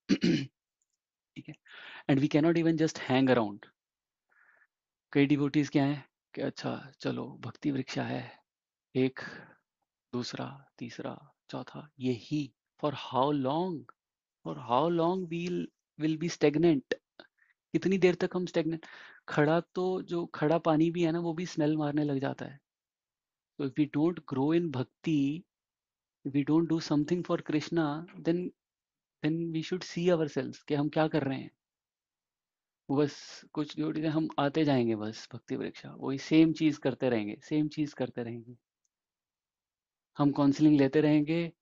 ठीक है, and we cannot even just hang around. कई डिवोटीज क्या है कि अच्छा चलो भक्ति वृक्षा है, एक, दूसरा, तीसरा, चौथा, यही, for how long, will be stagnant, कितनी देर तक हम स्टेगनेंट, खड़ा, तो जो खड़ा पानी भी है ना, वो भी स्मेल मारने लग जाता है। तो if we don't grow in bhakti, if we don't do something for Krishna, then we should see our selves कि हम क्या कर रहे हैं। वो बस कुछ ड्यूटी से हम आते जाएंगे, बस भक्ति वृक्षा वही सेम चीज करते रहेंगे, सेम चीज करते रहेंगे, हम काउंसलिंग लेते रहेंगे,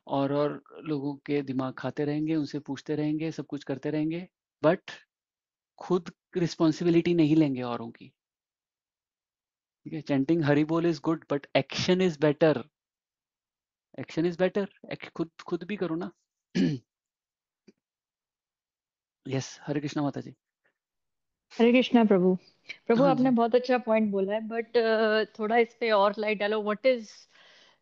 और लोगों के दिमाग खाते रहेंगे, उनसे पूछते रहेंगे, सब कुछ करते रहेंगे, बट खुद रिस्पॉन्सिबिलिटी नहीं लेंगे औरों की। ठीक है, चैंटिंग हरि बोल is good but action is better. Action is better, खुद खुद भी करो ना। यस, हरे कृष्णा माता जी। हरे कृष्णा प्रभु। प्रभु हाँ आपने जी। बहुत अच्छा पॉइंट बोला है, बट थोड़ा इस पे और लाइट डालो। व्हाट इज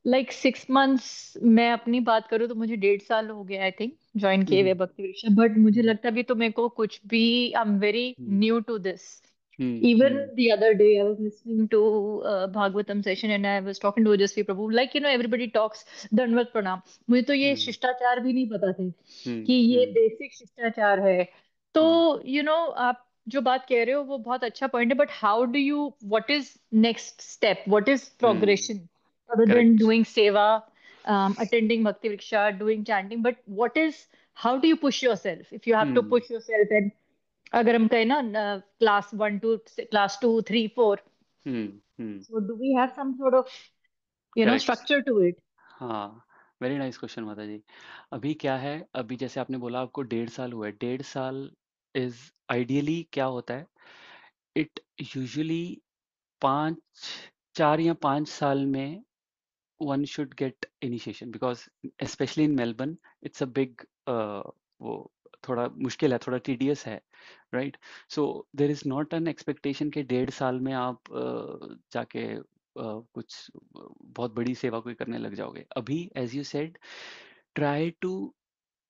लाइक 6 मंथ्स, मैं अपनी बात करूँ तो मुझे 1.5 साल हो गया आई थिंक ज्वाइन किए हुए हम्म भक्ति विरसा, बट मुझे लगता है अभी तो मेरे को कुछ भी, I am very hmm new to this. Hmm Even hmm the other day, I was listening to Bhagavatam session and I was talking to Ojasvi Prabhu. Like, everybody talks Dandavat Pranam. मुझे तो ये हम्म शिष्टाचार भी नहीं पता थे हम्म कि ये हम्म बेसिक शिष्टाचार है। तो हम्म, आप जो बात कह रहे हो वो बहुत अच्छा पॉइंट है, but how do you, what is next step, what is progression other than correct. doing seva, attending bhakti vriksha, doing chanting, but what is, how do you push yourself if you have to hmm push yourself? And अगर हम कहें ना class 1 to class 2, 3, 4, hmm. so do we have some sort of correct. structure to it? हाँ, very nice question माता जी। अभी क्या है, अभी जैसे आपने बोला आपको 1.5 साल हुआ है, 1.5 साल इज आइडियली क्या होता है, इट यूजुअली 4 या 5 साल में one should get initiation because especially in Melbourne it's a big वो थोड़ा मुश्किल है, थोड़ा tedious है, right? So there is not an expectation कि 1.5 साल में आप जाके कुछ बहुत बड़ी सेवा कोई करने लग जाओगे। अभी as you said, try to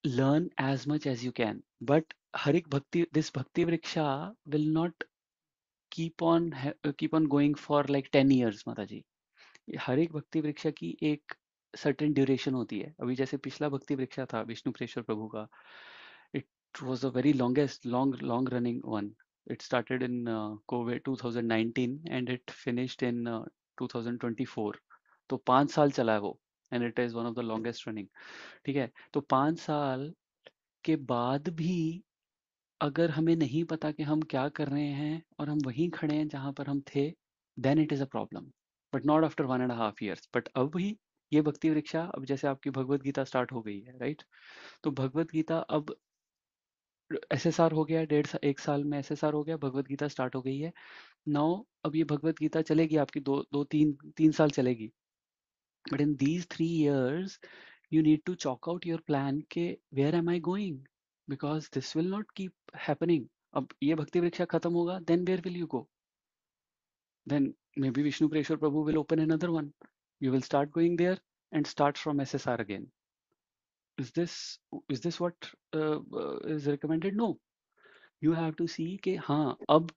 learn as much as you can, but Harik Bhakti, this Bhakti Vriksha will not keep on going for like 10 years, माता जी। हर एक भक्ति वृक्षा की एक सर्टेन ड्यूरेशन होती है। अभी जैसे पिछला भक्ति वृक्षा था विष्णु प्रेश्वर प्रभु का, it was a very longest long running one. It started in Covid 2019 and it finished इन 2024। तो 5 साल चला है वो, and it is one of the longest running. ठीक है, तो 5 साल के बाद भी अगर हमें नहीं पता कि हम क्या कर रहे हैं और हम वहीं खड़े हैं जहां पर हम थे, then it is a problem, but not after 1.5 years। बट अब ही ये भक्ति वृक्षा, अब जैसे आपकी भगवत गीता स्टार्ट हो गई है, राइट? तो भगवत गीता अब एसएसआर हो गया, 1 साल में एसएसआर हो गया, भगवत गीता स्टार्ट हो गई है। नाउ अब ये भगवत गीता चलेगी आपकी दो तीन साल चलेगी। But in these 3 years you need to chalk out your plan के where am I going, because this will not keep happening। अब ये भक्ति वृक्षा खत्म होगा, then where will you go? Then maybe Vishnu Preshwar Prabhu will open another one, you will start going there and start from SSR again। is this is this what is recommended? No, you have to see कि हाँ अब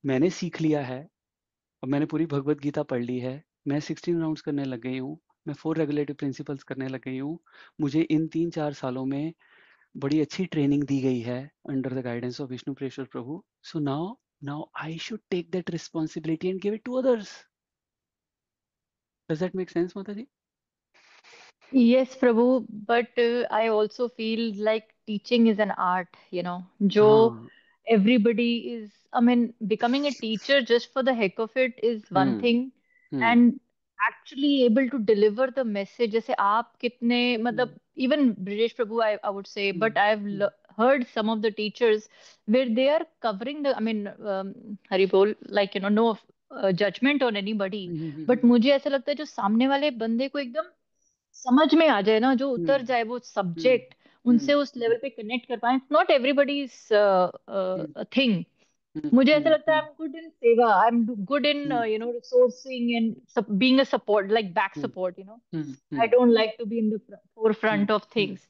मैंने सीख लिया है, अब मैंने पूरी भगवत गीता पढ़ ली है, मैं 16 राउंड्स करने लग गई हूँ, मैं 4 रेगुलेटिव प्रिंसिपल्स करने लग गई हूँ, मुझे इन 3-4 सालों में बड़ी अच्छी ट्रेनिंग दी गई है under the guidance of Vishnu Preshwar प्रभु। So now I should take that responsibility and give it to others. Does that make sense माता जी? Yes, Prabhu, but I also feel like teaching is an art, jo हाँ। everybody is, I mean, becoming a teacher just for the heck of it is one hmm thing, hmm and actually able to deliver the message, जैसे आप कितने, मतलब, even Brijesh Prabhu, I would say, but I've heard some of the teachers where they are covering the, I mean, Hari Bol, like, no judgment on anybody, but मुझे ऐसा लगता है जो सामने वाले बंदे को एकदम समझ में आ जाए ना, जो उतर जाए वो सब्जेक्ट, उनसे उस लेवल पे कनेक्ट कर पाए। Not everybody thing. मुझे ऐसा लगता है आई एम गुड इन सेवा, I am good in resourcing and being a support, like back support, I don't like to be in the forefront of things,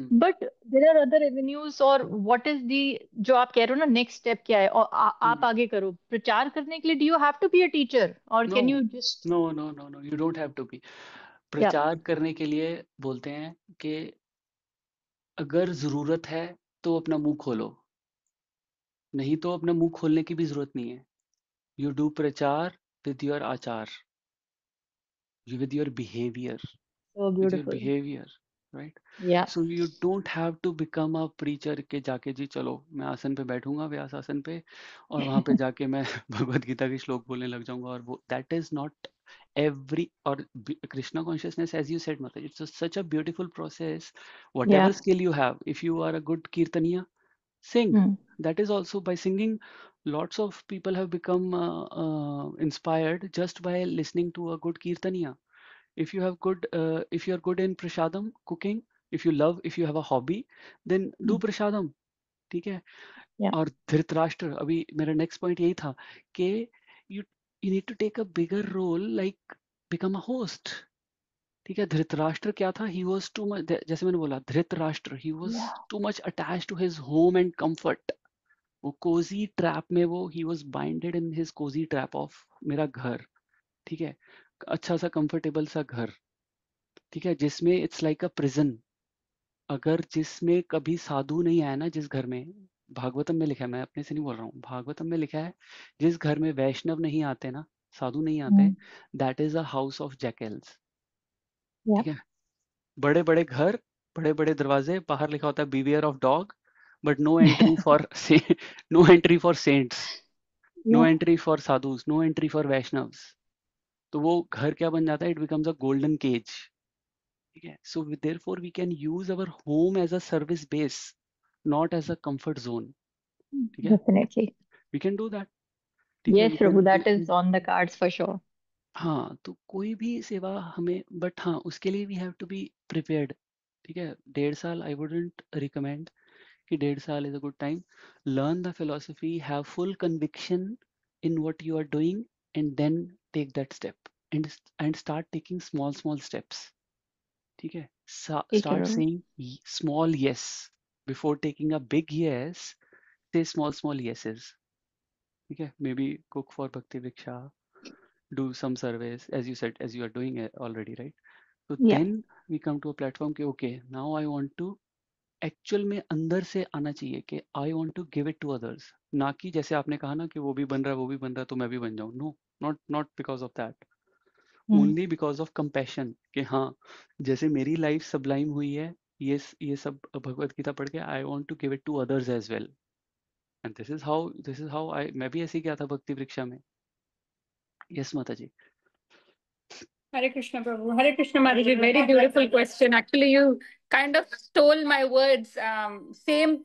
but there are other avenues. और what is the, जो आप कह रहे हो ना, next step क्या है, और आप आगे करो प्रचार करने के लिए, do you have to be a teacher और no can you just, no no no no, you don't have to be. या प्रचार करने के लिए बोलते हैं कि अगर जरूरत है तो अपना मुंह खोलो, नहीं तो अपना मुंह खोलने की भी जरूरत नहीं है। यू डू प्रचार विद योर आचार, with your behavior, so with your beautiful, behavior, right? या So you don't have to become a preacher के जाके जी चलो मैं आसन पे बैठूंगा व्यास आसन पे और वहां पे जाके मैं भगवत गीता के श्लोक बोलने लग जाऊंगा, और वो that is not every, or Krishna consciousness, as you said Mataji, it's such a beautiful process। या whatever skill you have, if you are a good kirtaniya, Sing. Hmm. That is also by singing. Lots of people have become inspired just by listening to a good kirtaniya. If you have good, if you are good in prashadam cooking, if you love, if you have a hobby, then do prashadam. ठीक है. Yeah. और धृतराष्ट्र, अभी मेरा next point यही था कि you you need to take a bigger role, like become a host. ठीक है. धृतराष्ट्र क्या था? ही वॉज टू मच, जैसे मैंने बोला, Dhritarashtra he was Yeah. Too much attach to his home and comfort. वो कोजी ट्रैप में, वो he was binded in his cozy trap of मेरा घर. ठीक है. अच्छा सा कंफर्टेबल सा घर. ठीक है. जिसमें इट्स लाइक अ प्रिजन. अगर जिसमें कभी साधु नहीं आया ना, जिस घर में, भागवतम में लिखा है, मैं अपने से नहीं बोल रहा हूँ, भागवतम में लिखा है, जिस घर में वैष्णव नहीं आते ना, साधु नहीं आते, that is a house of jackals. Yeah. ठीक है. बड़े बड़े घर, बड़े बड़े दरवाजे, बाहर लिखा होता है beware of dog, but no entry for no entry for saints, no Yeah. Entry for sadhus, no entry for Vaishnavs. तो वो घर क्या बन जाता है? It becomes a golden cage. ठीक है. So therefore we can use our home as a service base, not as a comfort zone. ठीक है. Definitely. We can do that. ठीक है. Yes, Prabhu, that is on the cards for sure. हाँ, तो कोई भी सेवा हमें, बट हाँ, उसके लिए we have to be prepared. ठीक है. 1.5 साल आई वुडंट रिकमेंड कि 1.5 साल is a good time. Learn the philosophy, have full conviction in what you are doing, and then take that step, and start taking small small steps. ठीक है. ठीक है start प्रभु. Saying small yes before taking a big yes. Say small yeses. ठीक है. Maybe cook for Bhakti Vriksha, do some service, as you said, as you are doing it already, right? So Yeah. then we come to a platform कि okay, now I want to, actual में अंदर से आना चाहिए कि I want to give it to others. ना कि जैसे आपने कहा ना कि वो भी बन रहा है, वो भी बन रहा है, तो मैं भी बन जाऊं. No, not because of that. Only because of compassion. कि हाँ, जैसे मेरी लाइफ सबलाइम हुई है, ये सब भगवत गीता पढ़ के, I want to give it to others as well. And this is how I, मैं भी ऐसे ही किया था भक्ति वृक्षा में. यस माता जी. Hare Krishna, Prabhu. Hare Krishna, Mataji. Very beautiful question. Actually, you kind of stole my words. Same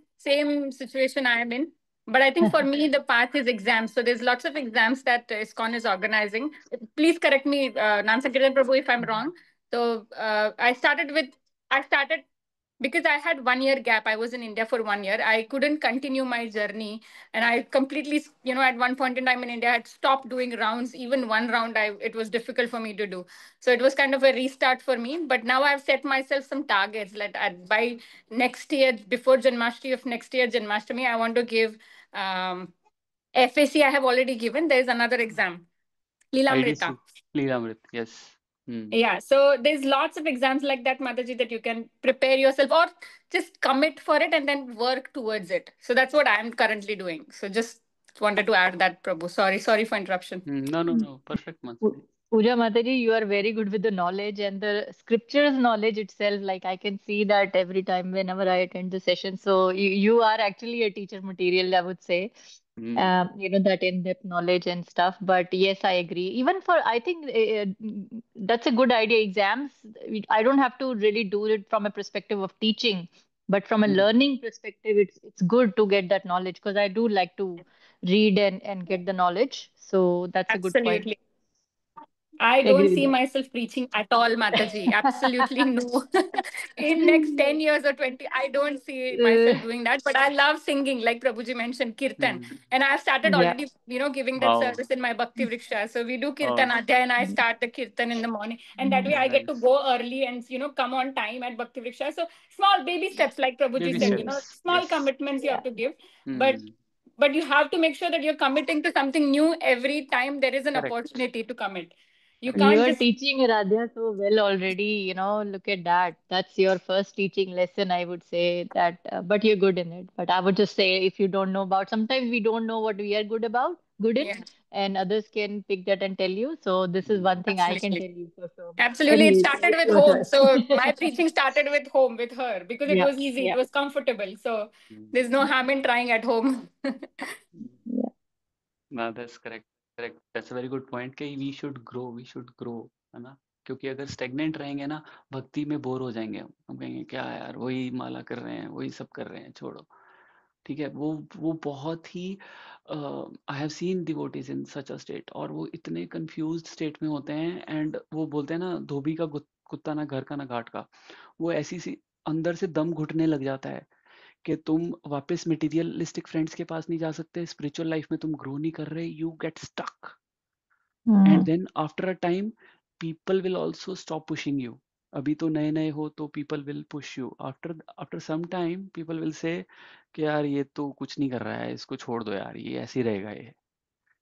situation I am in. But I think for me, the path is exams. So there's lots of exams that ISKCON is organizing. Please correct me, Nansakirtan Prabhu, if I'm wrong. So I started because I had 1 year gap. I was in India for 1 year. I couldn't continue my journey. And I completely, at one point in time in India, I had stopped doing rounds. Even one round, it was difficult for me to do. So it was kind of a restart for me. But now I've set myself some targets. Like by next year, before Janmashtami of next year, Janmashtami, I want to give FAC. I have already given. There is another exam, Lilamrita. IDC, Leelamrit, yes. Yeah, so there's lots of exams like that, Mataji, that you can prepare yourself or just commit for it and then work towards it. So that's what I'm currently doing. So just wanted to add that, Prabhu. Sorry for interruption. No, perfect, Mansi. Puja Mataji, you are very good with the knowledge and the scriptures knowledge itself. Like I can see that every time whenever I attend the session. So you are actually a teacher material, I would say. That in-depth knowledge and stuff. But yes, I agree. Even for, I think that's a good idea. Exams, I don't have to really do it from a perspective of teaching, but from a learning perspective, it's good to get that knowledge because I do like to read and get the knowledge. So that's a good point. Absolutely. I don't Agree see with myself preaching at all, Mataji. Absolutely no. In next 10 years or 20, I don't see myself that. doing that. But I love singing, like Prabhuji mentioned, Kirtan. And I've started Yeah. already, giving that Wow. service in my Bhakti Vriksha. So we do Oh, Kirtan Adhya and I start the Kirtan in the morning. And that way I get to nice. go early and, come on time at Bhakti Vriksha. So small baby steps, like Prabhuji Baby said, steps. small Yes. commitments you Yeah. have to give. But Hmm. but you have to make sure that you're committing to something new every time there is an Correct. opportunity to commit. You Correct. You can't are just teaching Radhya so well already, look at that. That's your first teaching lesson, I would say that, but you're good in it. But I would just say if you don't know about, sometimes we don't know what we are good in, yeah, and others can pick that and tell you. So this is one thing I can absolutely. tell you for sure. Absolutely. It And started with with home. her. So my preaching started with home with her because it Yeah, was easy, it yeah, was comfortable. So Hmm. there's no harm in trying at home. yeah. No, that's correct. Correct. That's a very good point कि we should grow, है ना? क्योंकि अगर stagnant रहेंगे ना, भक्ति में bore हो जाएंगे हम कहेंगे क्या यार, वही माला कर रहे हैं, वही सब कर रहे हैं, छोड़ो. ठीक है, वो बहुत ही I have seen devotees in such a state, और वो इतने कंफ्यूज्ड स्टेट में होते हैं, एंड वो बोलते हैं ना, धोबी का कुत्ता ना घर का ना घाट का। वो ऐसी सी अंदर से दम घुटने लग जाता है कि तुम वापस मटेरियलिस्टिक फ्रेंड्स के पास नहीं जा सकते, स्पिरिचुअल लाइफ में तुम ग्रो नहीं कर रहे, you get stuck, and then after a time people will also stop pushing you. अभी तो नए नए हो तो people will push you, after after some time people will say कि यार ये तो कुछ नहीं कर रहा है, इसको छोड़ दो यार, ये ऐसे ही रहेगा ये।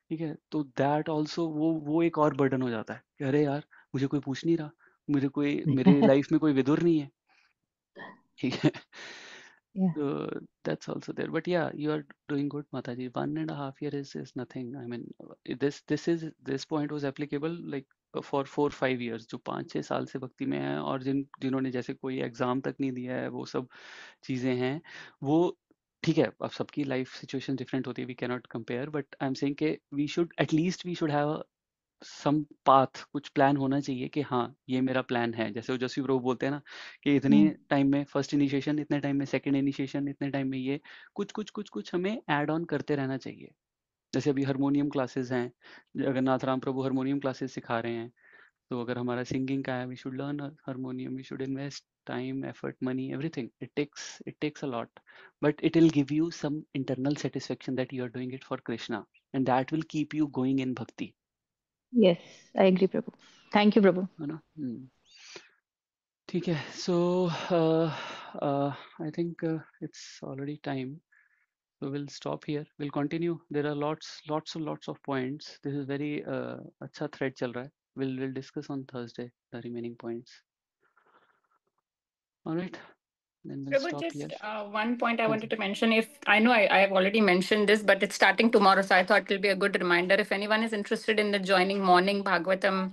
ठीक है, तो दैट ऑल्सो वो एक और बर्डन हो जाता है कि अरे यार मुझे कोई पूछ नहीं रहा, मेरे लाइफ में कोई विदुर नहीं है। ठीक है, Yeah. so that's also there, but yeah, you are doing good, Mataji. 1.5 year is nothing. I mean, this point was applicable like for 4-5 years, जो 5-6 साल से भक्ति में है, और जिन्होंने जैसे कोई एग्जाम तक नहीं दिया है, वो सब चीजें हैं। वो ठीक है, अब सबकी लाइफ सिचुएशन डिफरेंट होती है, we cannot compare, but I am saying कि we should have some path, कुछ प्लान होना चाहिए कि हाँ ये मेरा प्लान है। जैसे ओजस्वी प्रभु बोलते हैं ना कि इतने टाइम में फर्स्ट इनिशिएशन, इतने टाइम में सेकंड इनिशिएशन, इतने टाइम में ये कुछ हमें ऐड ऑन करते रहना चाहिए। जैसे अभी हारमोनियम क्लासेस हैं, जगन्नाथ राम प्रभु हारमोनियम क्लासेस सिखा रहे हैं, तो अगर हमारा सिंगिंग का है, we should learn harmonium, we should invest time, effort, money, everything. It takes a lot, but it will give you some internal satisfaction that you are doing it for Krishna, and that will keep you going in bhakti. Yes, I agree, Prabhu. Thank you, Prabhu. है ना? ठीक है, so I think it's already time, so we'll stop here, we'll continue, there are lots of points, this is very अच्छा thread चल रहा है, we'll discuss on Thursday the remaining points. All right, then we'll Prabhu, stop here. just one point I wanted to mention. If I know I have already mentioned this, but it's starting tomorrow, so I thought it'll be a good reminder. If anyone is interested in the joining morning Bhagavatam,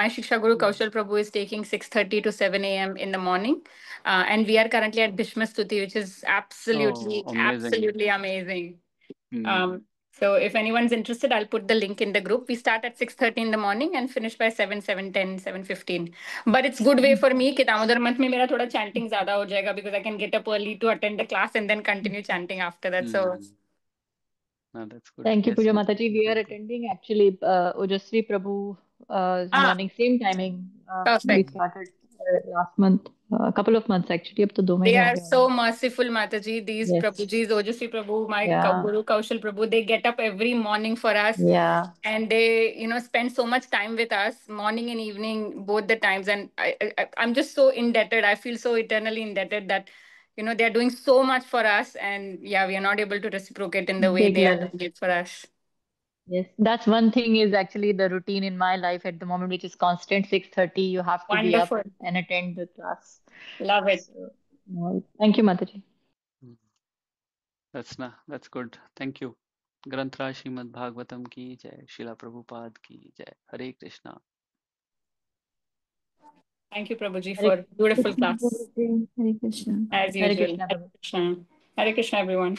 my Shiksha Guru Kaushal Prabhu is taking 6:30 to 7 a.m. in the morning, and we are currently at Bhishma Stuti, which is absolutely amazing. amazing. So if anyone's interested, I'll put the link in the group. We start at 6:30 in the morning and finish by 7, 7:10, 7:15. But it's good way for me कि Damodar month में मेरा थोड़ा chanting ज़्यादा हो जाएगा, because I can get up early to attend the class and then continue chanting after that. So No, that's good. Thank you, Yes, Puja ma'am. Mataji. We are Thank you. attending actually Ojasvi Prabhu morning, same timing. We perfect. started last month, a couple of months actually. अब तो 2 They महीने हो are गए so होंगे. merciful, Mataji. These Yes. Prabhujis, Ojasvi Prabhu, my Yeah. Guru Kaushal Prabhu, they get up every morning for us. Yeah. And they, spend so much time with us, morning and evening, both the times. And I'm just so indebted. I feel so eternally indebted that, they're doing so much for us. And yeah, we are not able to reciprocate in the way Big they are love. doing it for us. Yes, that's one thing is actually the routine in my life at the moment, which is constant 6:30. You have to be up Wonderful. and attend the class. Love it. So, no, thank you, Mataji. That's good. Thank you. ग्रंथराज Shrimad Bhagavatam की जय, शिला प्रभुपाद की जय, हरे Krishna. Thank you, Prabhuji, Hare for beautiful Krishna, class. Hare Krishna. As Hare usual. Krishna, Hare Prabhu. Krishna. Hare Krishna, everyone.